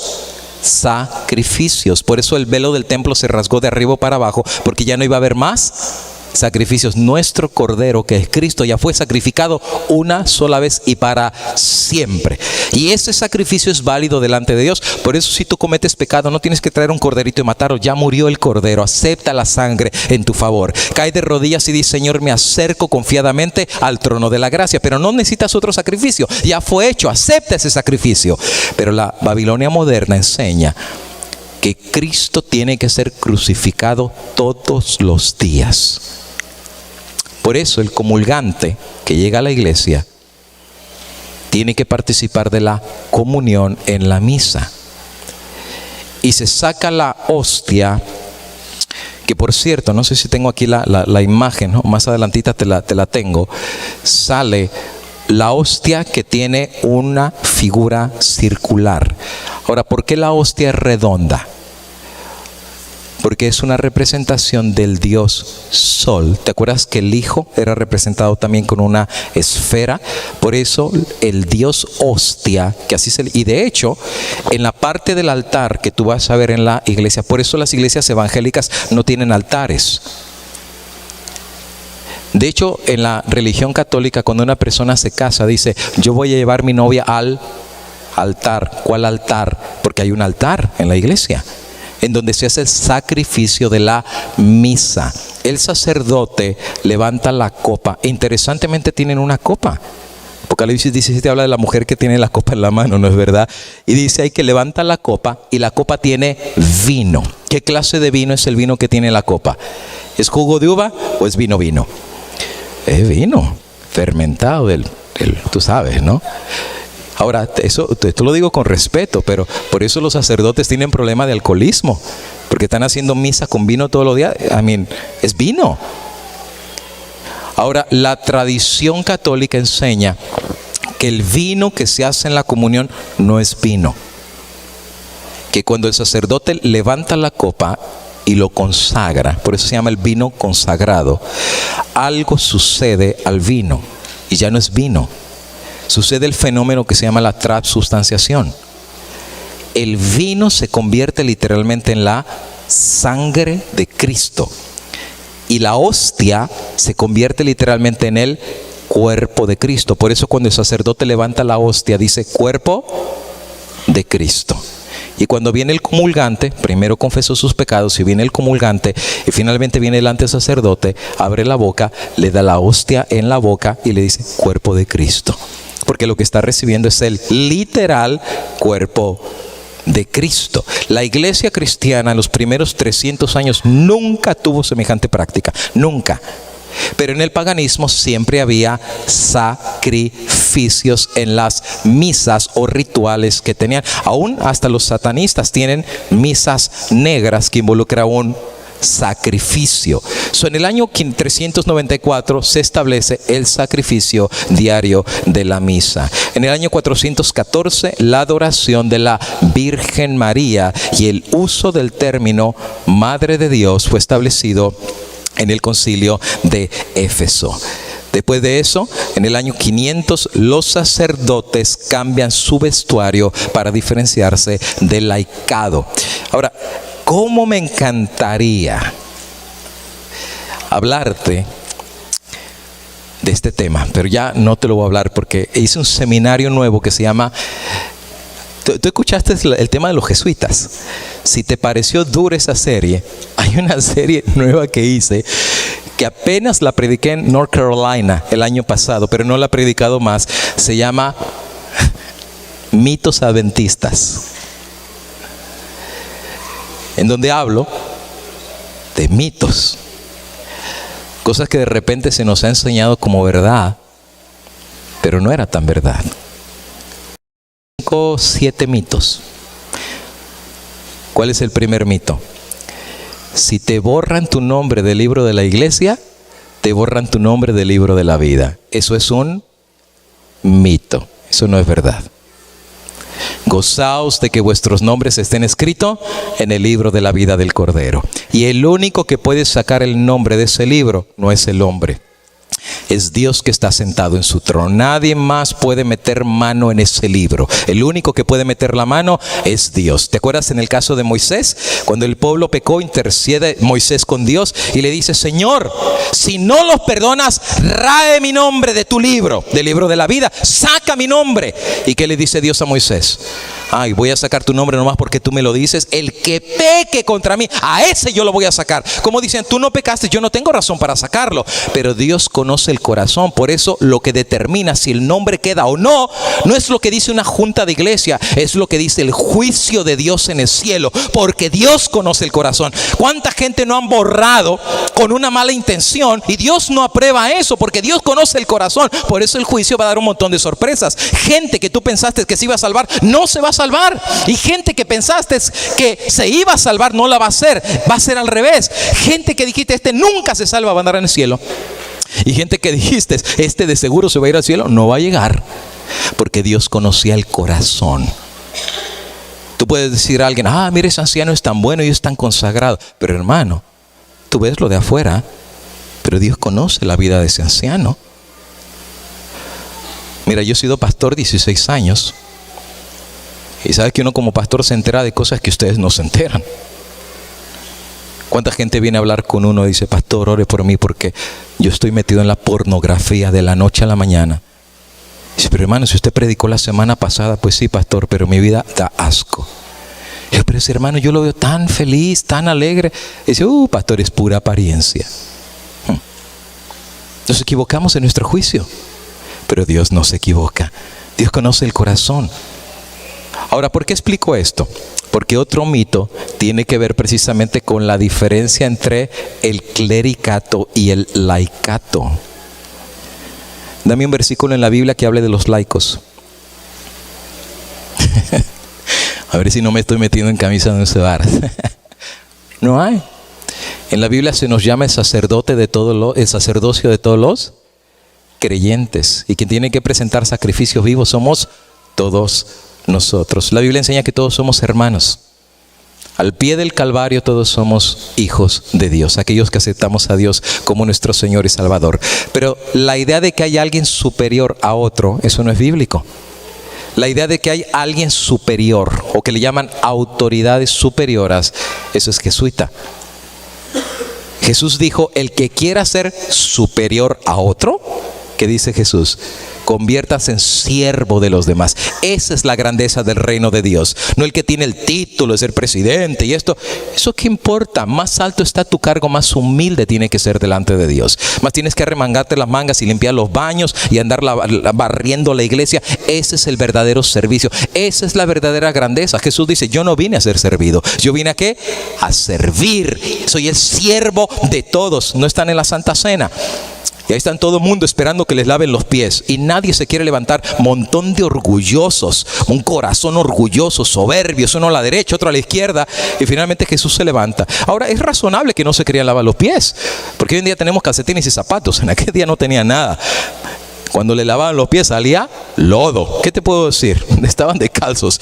sacrificios. Por eso el velo del templo se rasgó de arriba para abajo, porque ya no iba a haber más sacrificios. Nuestro Cordero, que es Cristo, ya fue sacrificado una sola vez y para siempre. Y ese sacrificio es válido delante de Dios. Por eso, si tú cometes pecado, no tienes que traer un corderito y matarlo. Ya murió el Cordero. Acepta la sangre en tu favor. Cae de rodillas y dice: Señor, me acerco confiadamente al trono de la gracia. Pero no necesitas otro sacrificio. Ya fue hecho. Acepta ese sacrificio. Pero la Babilonia moderna enseña que Cristo tiene que ser crucificado todos los días. Por eso el comulgante que llega a la iglesia tiene que participar de la comunión en la misa. Y se saca la hostia, que por cierto, no sé si tengo aquí la imagen, ¿no? Más adelantita te la tengo. Sale la hostia que tiene una figura circular. Ahora, ¿por qué la hostia es redonda? Porque es una representación del dios Sol. ¿Te acuerdas que el Hijo era representado también con una esfera? Por eso el dios hostia, que así y de hecho, en la parte del altar que tú vas a ver en la iglesia, por eso las iglesias evangélicas no tienen altares. De hecho, en la religión católica, cuando una persona se casa, dice, yo voy a llevar mi novia al altar. ¿Cuál altar? Porque hay un altar en la iglesia, en donde se hace el sacrificio de la misa. El sacerdote levanta la copa. Interesantemente tienen una copa. Apocalipsis 17 habla de la mujer que tiene la copa en la mano, ¿no es verdad? Y dice ahí que levanta la copa y la copa tiene vino. ¿Qué clase de vino es el vino que tiene la copa? ¿Es jugo de uva o es vino? Es vino fermentado tú sabes, ¿no? Ahora, esto lo digo con respeto, pero por eso los sacerdotes tienen problema de alcoholismo, porque están haciendo misa con vino todos los días. Es vino. Ahora, la tradición católica enseña que el vino que se hace en la comunión no es vino. Que cuando el sacerdote levanta la copa y lo consagra, por eso se llama el vino consagrado, algo sucede al vino y ya no es vino. Sucede el fenómeno que se llama la transubstanciación. El vino se convierte literalmente en la sangre de Cristo. Y la hostia se convierte literalmente en el cuerpo de Cristo. Por eso cuando el sacerdote levanta la hostia dice cuerpo de Cristo. Y cuando viene el comulgante, primero confesó sus pecados y viene el comulgante y finalmente viene delante del sacerdote, abre la boca, le da la hostia en la boca y le dice cuerpo de Cristo. Porque lo que está recibiendo es el literal cuerpo de Cristo. La iglesia cristiana en los primeros 300 años nunca tuvo semejante práctica, nunca. Pero en el paganismo siempre había sacrificios en las misas o rituales que tenían. Aún hasta los satanistas tienen misas negras que involucran un sacrificio. En el año 394 se establece el sacrificio diario de la misa. En el año 414 la adoración de la Virgen María y el uso del término Madre de Dios fue establecido en el concilio de Éfeso. Después de eso, en el año 500, los sacerdotes cambian su vestuario para diferenciarse del laicado. Ahora, ¿cómo me encantaría hablarte de este tema? Pero ya no te lo voy a hablar porque hice un seminario nuevo que se llama... ¿Tú escuchaste el tema de los jesuitas? Si te pareció dura esa serie, hay una serie nueva que hice que apenas la prediqué en North Carolina el año pasado, pero no la he predicado más. Se llama Mitos Adventistas, en donde hablo de mitos, cosas que de repente se nos ha enseñado como verdad, pero no era tan verdad. 7 mitos. ¿Cuál es el primer mito? Si te borran tu nombre del libro de la iglesia, te borran tu nombre del libro de la vida. Eso es un mito. Eso no es verdad. Gozaos de que vuestros nombres estén escritos en el libro de la vida del Cordero. Y el único que puede sacar el nombre de ese libro no es el hombre. Es Dios que está sentado en su trono. Nadie más puede meter mano en ese libro. El único que puede meter la mano es Dios. ¿Te acuerdas en el caso de Moisés? Cuando el pueblo pecó, intercede Moisés con Dios y le dice: Señor, si no los perdonas, rae mi nombre de tu libro, del libro de la vida. Saca mi nombre. ¿Y qué le dice Dios a Moisés? Ay, voy a sacar tu nombre nomás porque tú me lo dices. El que peque contra mí, a ese yo lo voy a sacar. Como dicen, tú no pecaste, yo no tengo razón para sacarlo. Pero Dios conoce el corazón. Por eso lo que determina si el nombre queda o no, no es lo que dice una junta de iglesia, es lo que dice el juicio de Dios en el cielo. Porque Dios conoce el corazón. ¿Cuánta gente no han borrado con una mala intención? Y Dios no aprueba eso porque Dios conoce el corazón. Por eso el juicio va a dar un montón de sorpresas. Gente que tú pensaste que se iba a salvar, no se va a salvar. Y gente que pensaste que se iba a salvar, no la va a hacer. Va a ser al revés. Gente que dijiste, este nunca se salva, va a andar en el cielo. Y gente que dijiste, este de seguro se va a ir al cielo, no va a llegar. Porque Dios conocía el corazón. Tú puedes decir a alguien: ah, mira, ese anciano es tan bueno y es tan consagrado. Pero hermano, tú ves lo de afuera, pero Dios conoce la vida de ese anciano. Mira, yo he sido pastor 16 años. Y sabes que uno como pastor se entera de cosas que ustedes no se enteran. ¿Cuánta gente viene a hablar con uno y dice, pastor, ore por mí porque yo estoy metido en la pornografía de la noche a la mañana? Dice, pero hermano, si usted predicó la semana pasada, pues sí, pastor, pero mi vida da asco. Dice, pero ese hermano, yo lo veo tan feliz, tan alegre. Dice, pastor, es pura apariencia. Nos equivocamos en nuestro juicio, pero Dios no se equivoca. Dios conoce el corazón. Ahora, ¿por qué explico esto? Porque otro mito tiene que ver precisamente con la diferencia entre el clericato y el laicato. Dame un versículo en la Biblia que hable de los laicos. A ver si no me estoy metiendo en camisa de once varas. No hay. En la Biblia se nos llama el sacerdocio de todos los creyentes. Y quien tiene que presentar sacrificios vivos somos todos nosotros. La Biblia enseña que todos somos hermanos. Al pie del Calvario todos somos hijos de Dios, aquellos que aceptamos a Dios como nuestro Señor y Salvador. Pero la idea de que hay alguien superior a otro, eso no es bíblico. La idea de que hay alguien superior, o que le llaman autoridades superiores, eso es jesuita. Jesús dijo, el que quiera ser superior a otro, ¿qué dice Jesús? Conviértase en siervo de los demás. Esa es la grandeza del reino de Dios. No el que tiene el título de ser presidente y esto. ¿Eso qué importa? Más alto está tu cargo, más humilde tiene que ser delante de Dios. Más tienes que arremangarte las mangas y limpiar los baños y andar barriendo la iglesia. Ese es el verdadero servicio. Esa es la verdadera grandeza. Jesús dice, yo no vine a ser servido. Yo vine a ¿qué? A servir. Soy el siervo de todos. No están en la Santa Cena. Y ahí están todo el mundo esperando que les laven los pies. Y nadie se quiere levantar. Montón de orgullosos. Un corazón orgulloso, soberbios. Uno a la derecha, otro a la izquierda. Y finalmente Jesús se levanta. Ahora, es razonable que no se querían lavar los pies. Porque hoy en día tenemos calcetines y zapatos. En aquel día no tenía nada. Cuando le lavaban los pies salía lodo. ¿Qué te puedo decir? Estaban descalzos.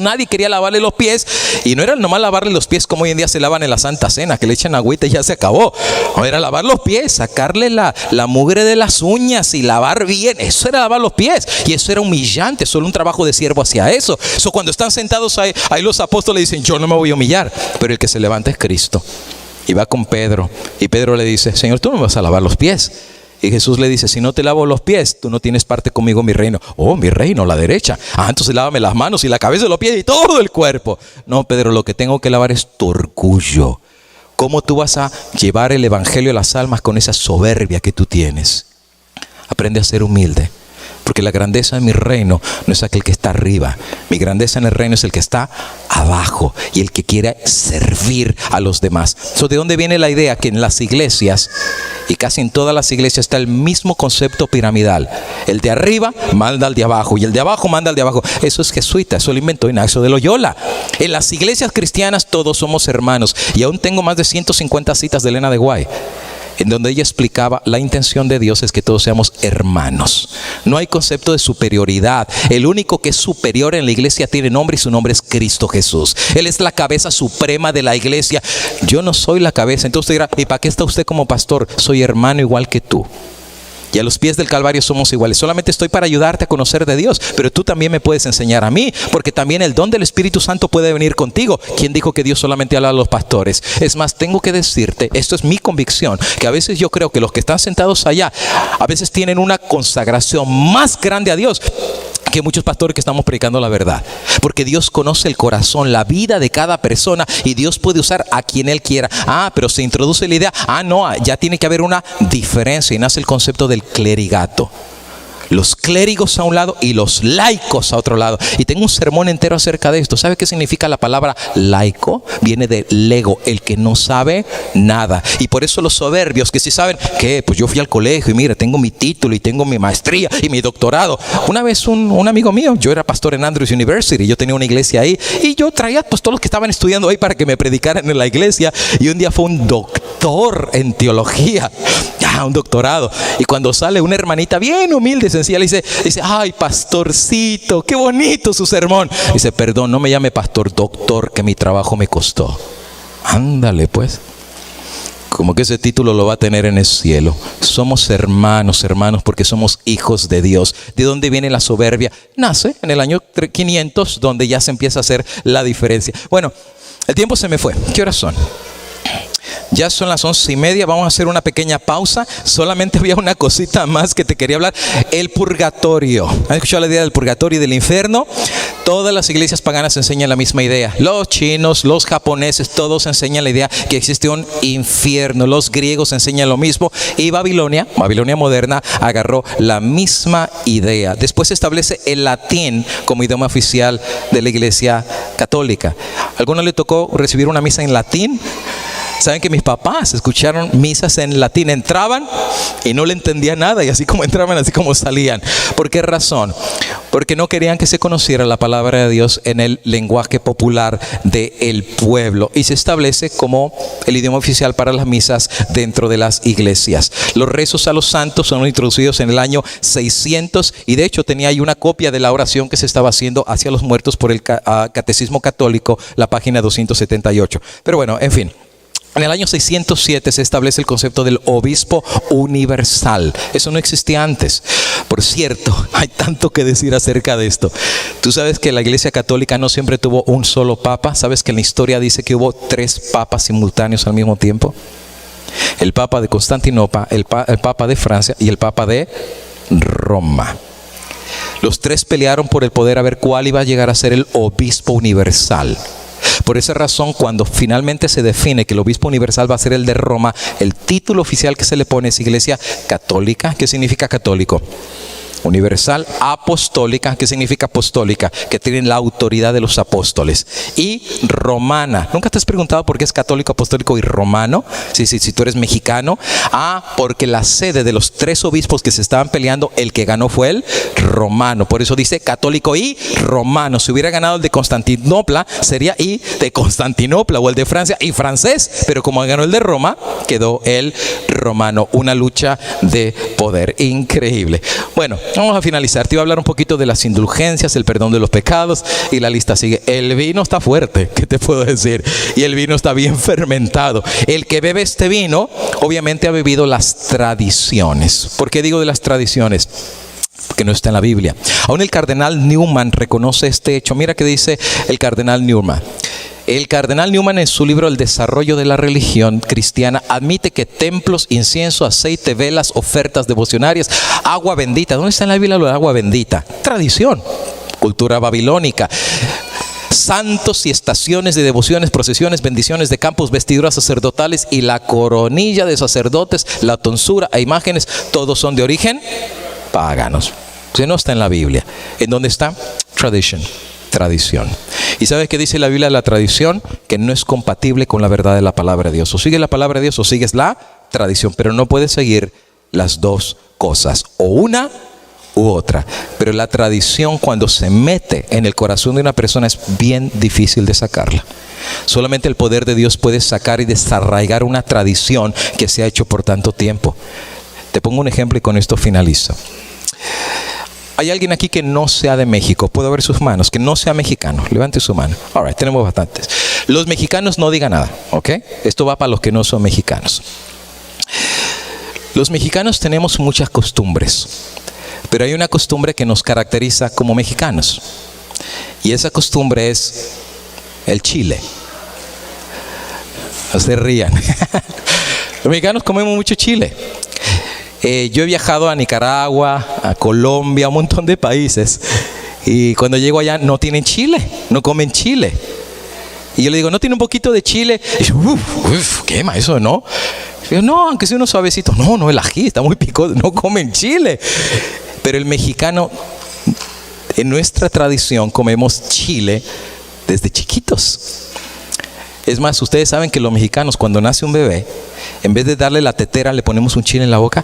Nadie quería lavarle los pies. Y no era nomás lavarle los pies como hoy en día se lavan en la Santa Cena, que le echan agüita y ya se acabó. No, era lavar los pies, sacarle la mugre de las uñas y lavar bien. Eso era lavar los pies. Y eso era humillante. Solo un trabajo de siervo hacía eso. Cuando están sentados ahí los apóstoles dicen, yo no me voy a humillar. Pero el que se levanta es Cristo. Y va con Pedro. Y Pedro le dice, Señor, tú no me vas a lavar los pies. Y Jesús le dice, si no te lavo los pies, tú no tienes parte conmigo en mi reino. Oh, mi reino, la derecha. Entonces lávame las manos y la cabeza y los pies y todo el cuerpo. No, Pedro, lo que tengo que lavar es tu orgullo. ¿Cómo tú vas a llevar el evangelio a las almas con esa soberbia que tú tienes? Aprende a ser humilde. Porque la grandeza de mi reino no es aquel que está arriba. Mi grandeza en el reino es el que está abajo y el que quiere servir a los demás. ¿De dónde viene la idea? Que en las iglesias, y casi en todas las iglesias, está el mismo concepto piramidal. El de arriba manda al de abajo y el de abajo manda al de abajo. Eso es jesuita, eso lo inventó Ignacio de Loyola. En las iglesias cristianas todos somos hermanos. Y aún tengo más de 150 citas de Elena de Guay, en donde ella explicaba la intención de Dios es que todos seamos hermanos. No hay concepto de superioridad. El único que es superior en la iglesia tiene nombre y su nombre es Cristo Jesús. Él es la cabeza suprema de la iglesia. Yo no soy la cabeza. Entonces usted dirá, ¿y para qué está usted como pastor? Soy hermano igual que tú. Y a los pies del Calvario somos iguales. Solamente estoy para ayudarte a conocer de Dios. Pero tú también me puedes enseñar a mí. Porque también el don del Espíritu Santo puede venir contigo. ¿Quién dijo que Dios solamente habla a los pastores? Es más, tengo que decirte, esto es mi convicción, que a veces yo creo que los que están sentados allá, a veces tienen una consagración más grande a Dios que muchos pastores que estamos predicando la verdad. Porque Dios conoce el corazón, la vida de cada persona, y Dios puede usar a quien Él quiera. Pero se introduce la idea, no, ya tiene que haber una diferencia, y nace el concepto del clerigato. Los clérigos a un lado y los laicos a otro lado. Y tengo un sermón entero acerca de esto. ¿Sabe qué significa la palabra laico? Viene de lego, el que no sabe nada. Y por eso los soberbios que sí saben que pues yo fui al colegio y mira, tengo mi título y tengo mi maestría y mi doctorado. Una vez un amigo mío, yo era pastor en Andrews University, yo tenía una iglesia ahí y yo traía pues todos los que estaban estudiando ahí para que me predicaran en la iglesia. Y un día fue un doctor en teología, un doctorado. Y cuando sale una hermanita bien humilde, sencilla, le dice, ay, pastorcito, qué bonito su sermón. Dice, perdón, no me llame pastor, doctor, que mi trabajo me costó. Ándale pues. Como que ese título lo va a tener en el cielo. Somos hermanos, porque somos hijos de Dios. ¿De dónde viene la soberbia? Nace en el año 500, donde ya se empieza a hacer la diferencia. Bueno, el tiempo se me fue. ¿Qué horas son? Ya son las 11:30, vamos a hacer una pequeña pausa. Solamente había una cosita más que te quería hablar. El purgatorio. ¿Han escuchado la idea del purgatorio y del infierno? Todas las iglesias paganas enseñan la misma idea. Los chinos, los japoneses, todos enseñan la idea que existe un infierno. Los griegos enseñan lo mismo. Y Babilonia moderna, agarró la misma idea. Después se establece el latín como idioma oficial de la iglesia católica. ¿A alguno le tocó recibir una misa en latín? Saben que mis papás escucharon misas en latín, entraban y no le entendían nada, y así como entraban, así como salían. ¿Por qué razón? Porque no querían que se conociera la palabra de Dios en el lenguaje popular del pueblo, y se establece como el idioma oficial para las misas dentro de las iglesias. Los rezos a los santos son introducidos en el año 600, y de hecho tenía ahí una copia de la oración que se estaba haciendo hacia los muertos por el Catecismo Católico, la página 278. Pero bueno, en fin. En el año 607 se establece el concepto del obispo universal. Eso no existía antes. Por cierto, hay tanto que decir acerca de esto. Tú sabes que la iglesia católica no siempre tuvo un solo papa. ¿Sabes que en la historia dice que hubo 3 papas simultáneos al mismo tiempo? El papa de Constantinopla, el papa de Francia y el papa de Roma. Los 3 pelearon por el poder a ver cuál iba a llegar a ser el obispo universal. Por esa razón, cuando finalmente se define que el obispo universal va a ser el de Roma, el título oficial que se le pone es Iglesia Católica. ¿Qué significa católico? Universal, apostólica, ¿qué significa apostólica? Que tienen la autoridad de los apóstoles. Y romana. ¿Nunca te has preguntado por qué es católico, apostólico y romano? Si tú eres mexicano. Porque la sede de los 3 obispos que se estaban peleando, el que ganó fue el romano. Por eso dice católico y romano. Si hubiera ganado el de Constantinopla, sería y de Constantinopla, o el de Francia y francés. Pero como ganó el de Roma, quedó el romano. Una lucha de poder increíble. Bueno, vamos a finalizar. Te iba a hablar un poquito de las indulgencias, el perdón de los pecados, y la lista sigue. El vino está fuerte, ¿qué te puedo decir? Y el vino está bien fermentado. El que bebe este vino, obviamente ha bebido las tradiciones. ¿Por qué digo de las tradiciones? Porque no está en la Biblia. Aún el cardenal Newman reconoce este hecho. Mira qué dice el cardenal Newman. El cardenal Newman, en su libro El desarrollo de la religión cristiana, admite que templos, incienso, aceite, velas, ofertas devocionarias, agua bendita. ¿Dónde está en la Biblia lo de agua bendita? Tradición, cultura babilónica. Santos y estaciones de devociones, procesiones, bendiciones de campos, vestiduras sacerdotales y la coronilla de sacerdotes, la tonsura e imágenes, todos son de origen paganos. Si no está en la Biblia. ¿En dónde está? Tradition. Tradición. ¿Y sabes qué dice la Biblia de la tradición? Que no es compatible con la verdad de la palabra de Dios. O sigues la palabra de Dios o sigues la tradición, pero no puedes seguir las dos cosas, o una u otra. Pero la tradición, cuando se mete en el corazón de una persona, es bien difícil de sacarla. Solamente el poder de Dios puede sacar y desarraigar una tradición que se ha hecho por tanto tiempo. Te pongo un ejemplo y con esto finalizo. ¿Hay alguien aquí que no sea de México? ¿Puedo ver sus manos? Que no sea mexicano. Levante su mano. All right, tenemos bastantes. Los mexicanos no digan nada, ¿ok? Esto va para los que no son mexicanos. Los mexicanos tenemos muchas costumbres, pero hay una costumbre que nos caracteriza como mexicanos. Y esa costumbre es el chile. No se rían. Los mexicanos comemos mucho chile. Yo he viajado a Nicaragua, a Colombia, a un montón de países, y cuando llego allá no tienen chile, no comen chile. Y yo le digo, ¿no tiene un poquito de chile? Y yo, quema eso, ¿no? Y yo, no, aunque sea uno suavecito. No, el ají está muy picoso, no comen chile. Pero el mexicano, en nuestra tradición, comemos chile desde chiquitos. Es más, ustedes saben que los mexicanos, cuando nace un bebé, en vez de darle la tetera, le ponemos un chile en la boca.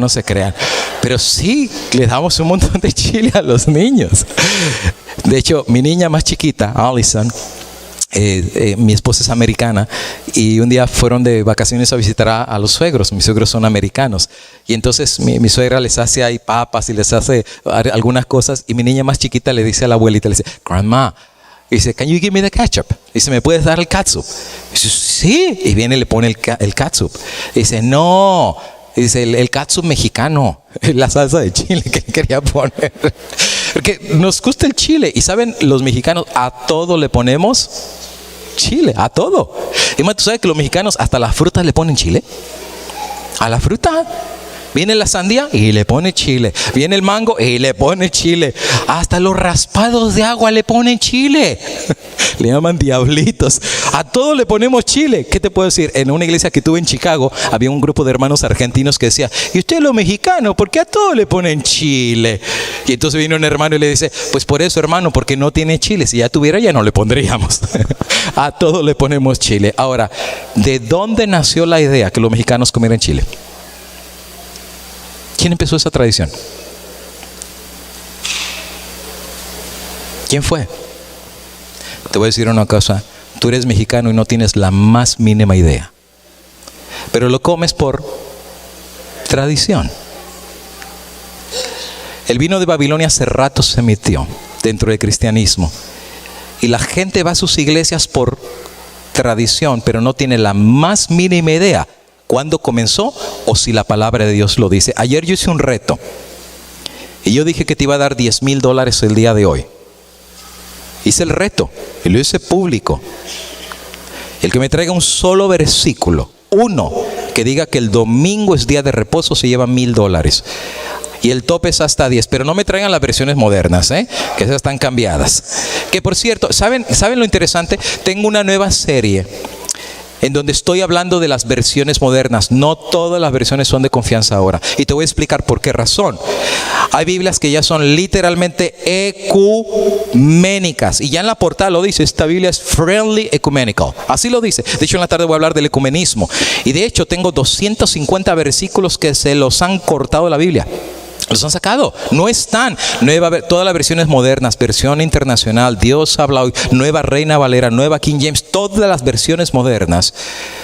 No se crean. Pero sí, le damos un montón de chile a los niños. De hecho, mi niña más chiquita, Allison, mi esposa es americana, y un día fueron de vacaciones a visitar a los suegros. Mis suegros son americanos. Y entonces mi suegra les hace ahí papas y les hace algunas cosas. Y mi niña más chiquita le dice a la abuelita, le dice, Grandma, dice, can you give me the ketchup? Dice, ¿me puedes dar el catsup? Dice, sí. Y viene y le pone el catsup. Dice, no. Dice, el catsup mexicano, la salsa de chile que quería poner. Porque nos gusta el chile. Y saben, los mexicanos a todo le ponemos chile a todo. Y más, ¿tú sabes que los mexicanos hasta las frutas le ponen chile? A la fruta. Viene la sandía y le pone chile. Viene el mango y le pone chile. Hasta los raspados de agua le ponen chile. Le llaman diablitos. A todo le ponemos chile. ¿Qué te puedo decir? En una iglesia que tuve en Chicago, había un grupo de hermanos argentinos que decía: ¿y ustedes los mexicanos, por qué a todo le ponen chile? Y entonces vino un hermano y le dice: pues por eso, hermano, porque no tiene chile. Si ya tuviera, ya no le pondríamos. A todo le ponemos chile. Ahora, ¿de dónde nació la idea que los mexicanos comieran chile? ¿Quién empezó esa tradición? ¿Quién fue? Te voy a decir una cosa. Tú eres mexicano y no tienes la más mínima idea, pero lo comes por tradición. El vino de Babilonia hace rato se metió dentro del cristianismo y la gente va a sus iglesias por tradición, pero no tiene la más mínima idea cuándo comenzó o si la palabra de Dios lo dice. Ayer yo hice un reto y yo dije que te iba a dar $10,000 el día de hoy. Hice el reto y lo hice público. El que me traiga un solo versículo, uno, que diga que el domingo es día de reposo, se lleva $1,000. Y el tope es hasta 10, pero no me traigan las versiones modernas, que esas están cambiadas. Que por cierto, ¿saben lo interesante? Tengo una nueva serie en donde estoy hablando de las versiones modernas. No todas las versiones son de confianza ahora. Y te voy a explicar por qué razón. Hay Biblias que ya son literalmente ecuménicas. Y ya en la portada lo dice, esta Biblia es friendly ecumenical. Así lo dice. De hecho, en la tarde voy a hablar del ecumenismo. Y de hecho, tengo 250 versículos que se los han cortado de la Biblia. Los han sacado, no están. Todas las versiones modernas, versión internacional, Dios habla hoy, nueva Reina Valera, nueva King James, todas las versiones modernas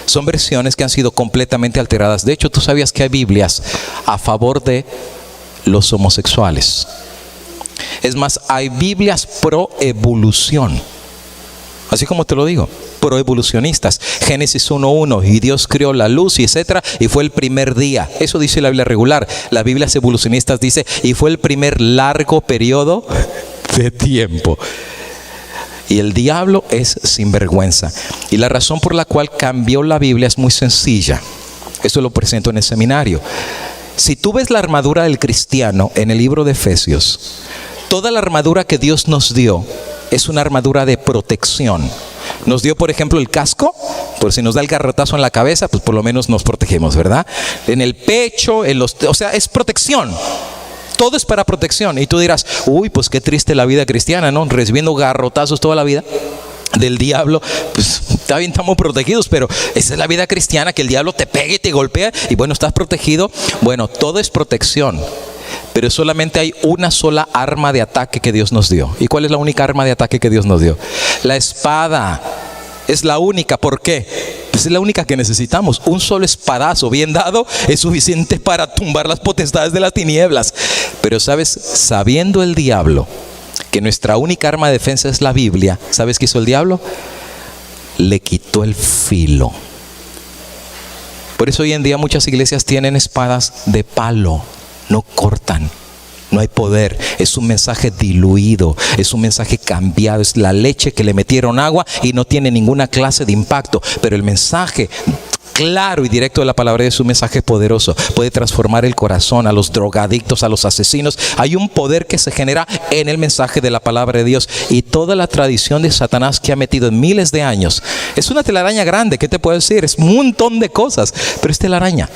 son versiones que han sido completamente alteradas. De hecho, tú sabías que hay Biblias a favor de los homosexuales. Es más, hay Biblias pro evolución. Así como te lo digo, proevolucionistas. Génesis 1:1, y Dios creó la luz y etcétera, y fue el primer día. Eso dice la Biblia regular. Las Biblias evolucionistas dice, y fue el primer largo periodo de tiempo. Y el diablo es sinvergüenza. Y la razón por la cual cambió la Biblia es muy sencilla. Esto lo presento en el seminario. Si tú ves la armadura del cristiano en el libro de Efesios, toda la armadura que Dios nos dio es una armadura de protección. Nos dio, por ejemplo, el casco, por si nos da el garrotazo en la cabeza, pues por lo menos nos protegemos, ¿verdad? En el pecho, o sea, es protección. Todo es para protección. Y tú dirás, uy, pues qué triste la vida cristiana, ¿no? Recibiendo garrotazos toda la vida del diablo. Pues está bien, estamos protegidos, pero esa es la vida cristiana, que el diablo te pegue y te golpea y bueno, estás protegido. Bueno, todo es protección. Pero solamente hay una sola arma de ataque que Dios nos dio. ¿Y cuál es la única arma de ataque que Dios nos dio? La espada. Es la única. ¿Por qué? Pues es la única que necesitamos. Un solo espadazo bien dado es suficiente para tumbar las potestades de las tinieblas. Pero sabes, sabiendo el diablo que nuestra única arma de defensa es la Biblia, ¿sabes qué hizo el diablo? Le quitó el filo. Por eso hoy en día muchas iglesias tienen espadas de palo. No cortan, no hay poder. Es un mensaje diluido, es un mensaje cambiado. Es la leche que le metieron agua y no tiene ninguna clase de impacto. Pero el mensaje claro y directo de la palabra es un mensaje poderoso. Puede transformar el corazón a los drogadictos, a los asesinos. Hay un poder que se genera en el mensaje de la palabra de Dios. Y toda la tradición de Satanás que ha metido en miles de años es una telaraña grande. ¿Qué te puedo decir? Es un montón de cosas, pero es telaraña.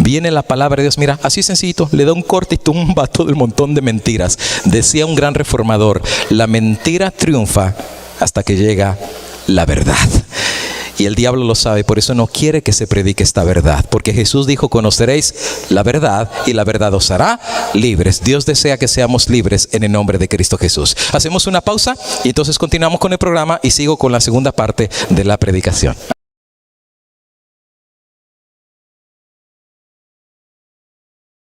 Viene la palabra de Dios, mira, así sencillito, le da un corte y tumba todo el montón de mentiras. Decía un gran reformador, la mentira triunfa hasta que llega la verdad. Y el diablo lo sabe, por eso no quiere que se predique esta verdad. Porque Jesús dijo, conoceréis la verdad y la verdad os hará libres. Dios desea que seamos libres en el nombre de Cristo Jesús. Hacemos una pausa y entonces continuamos con el programa y sigo con la segunda parte de la predicación.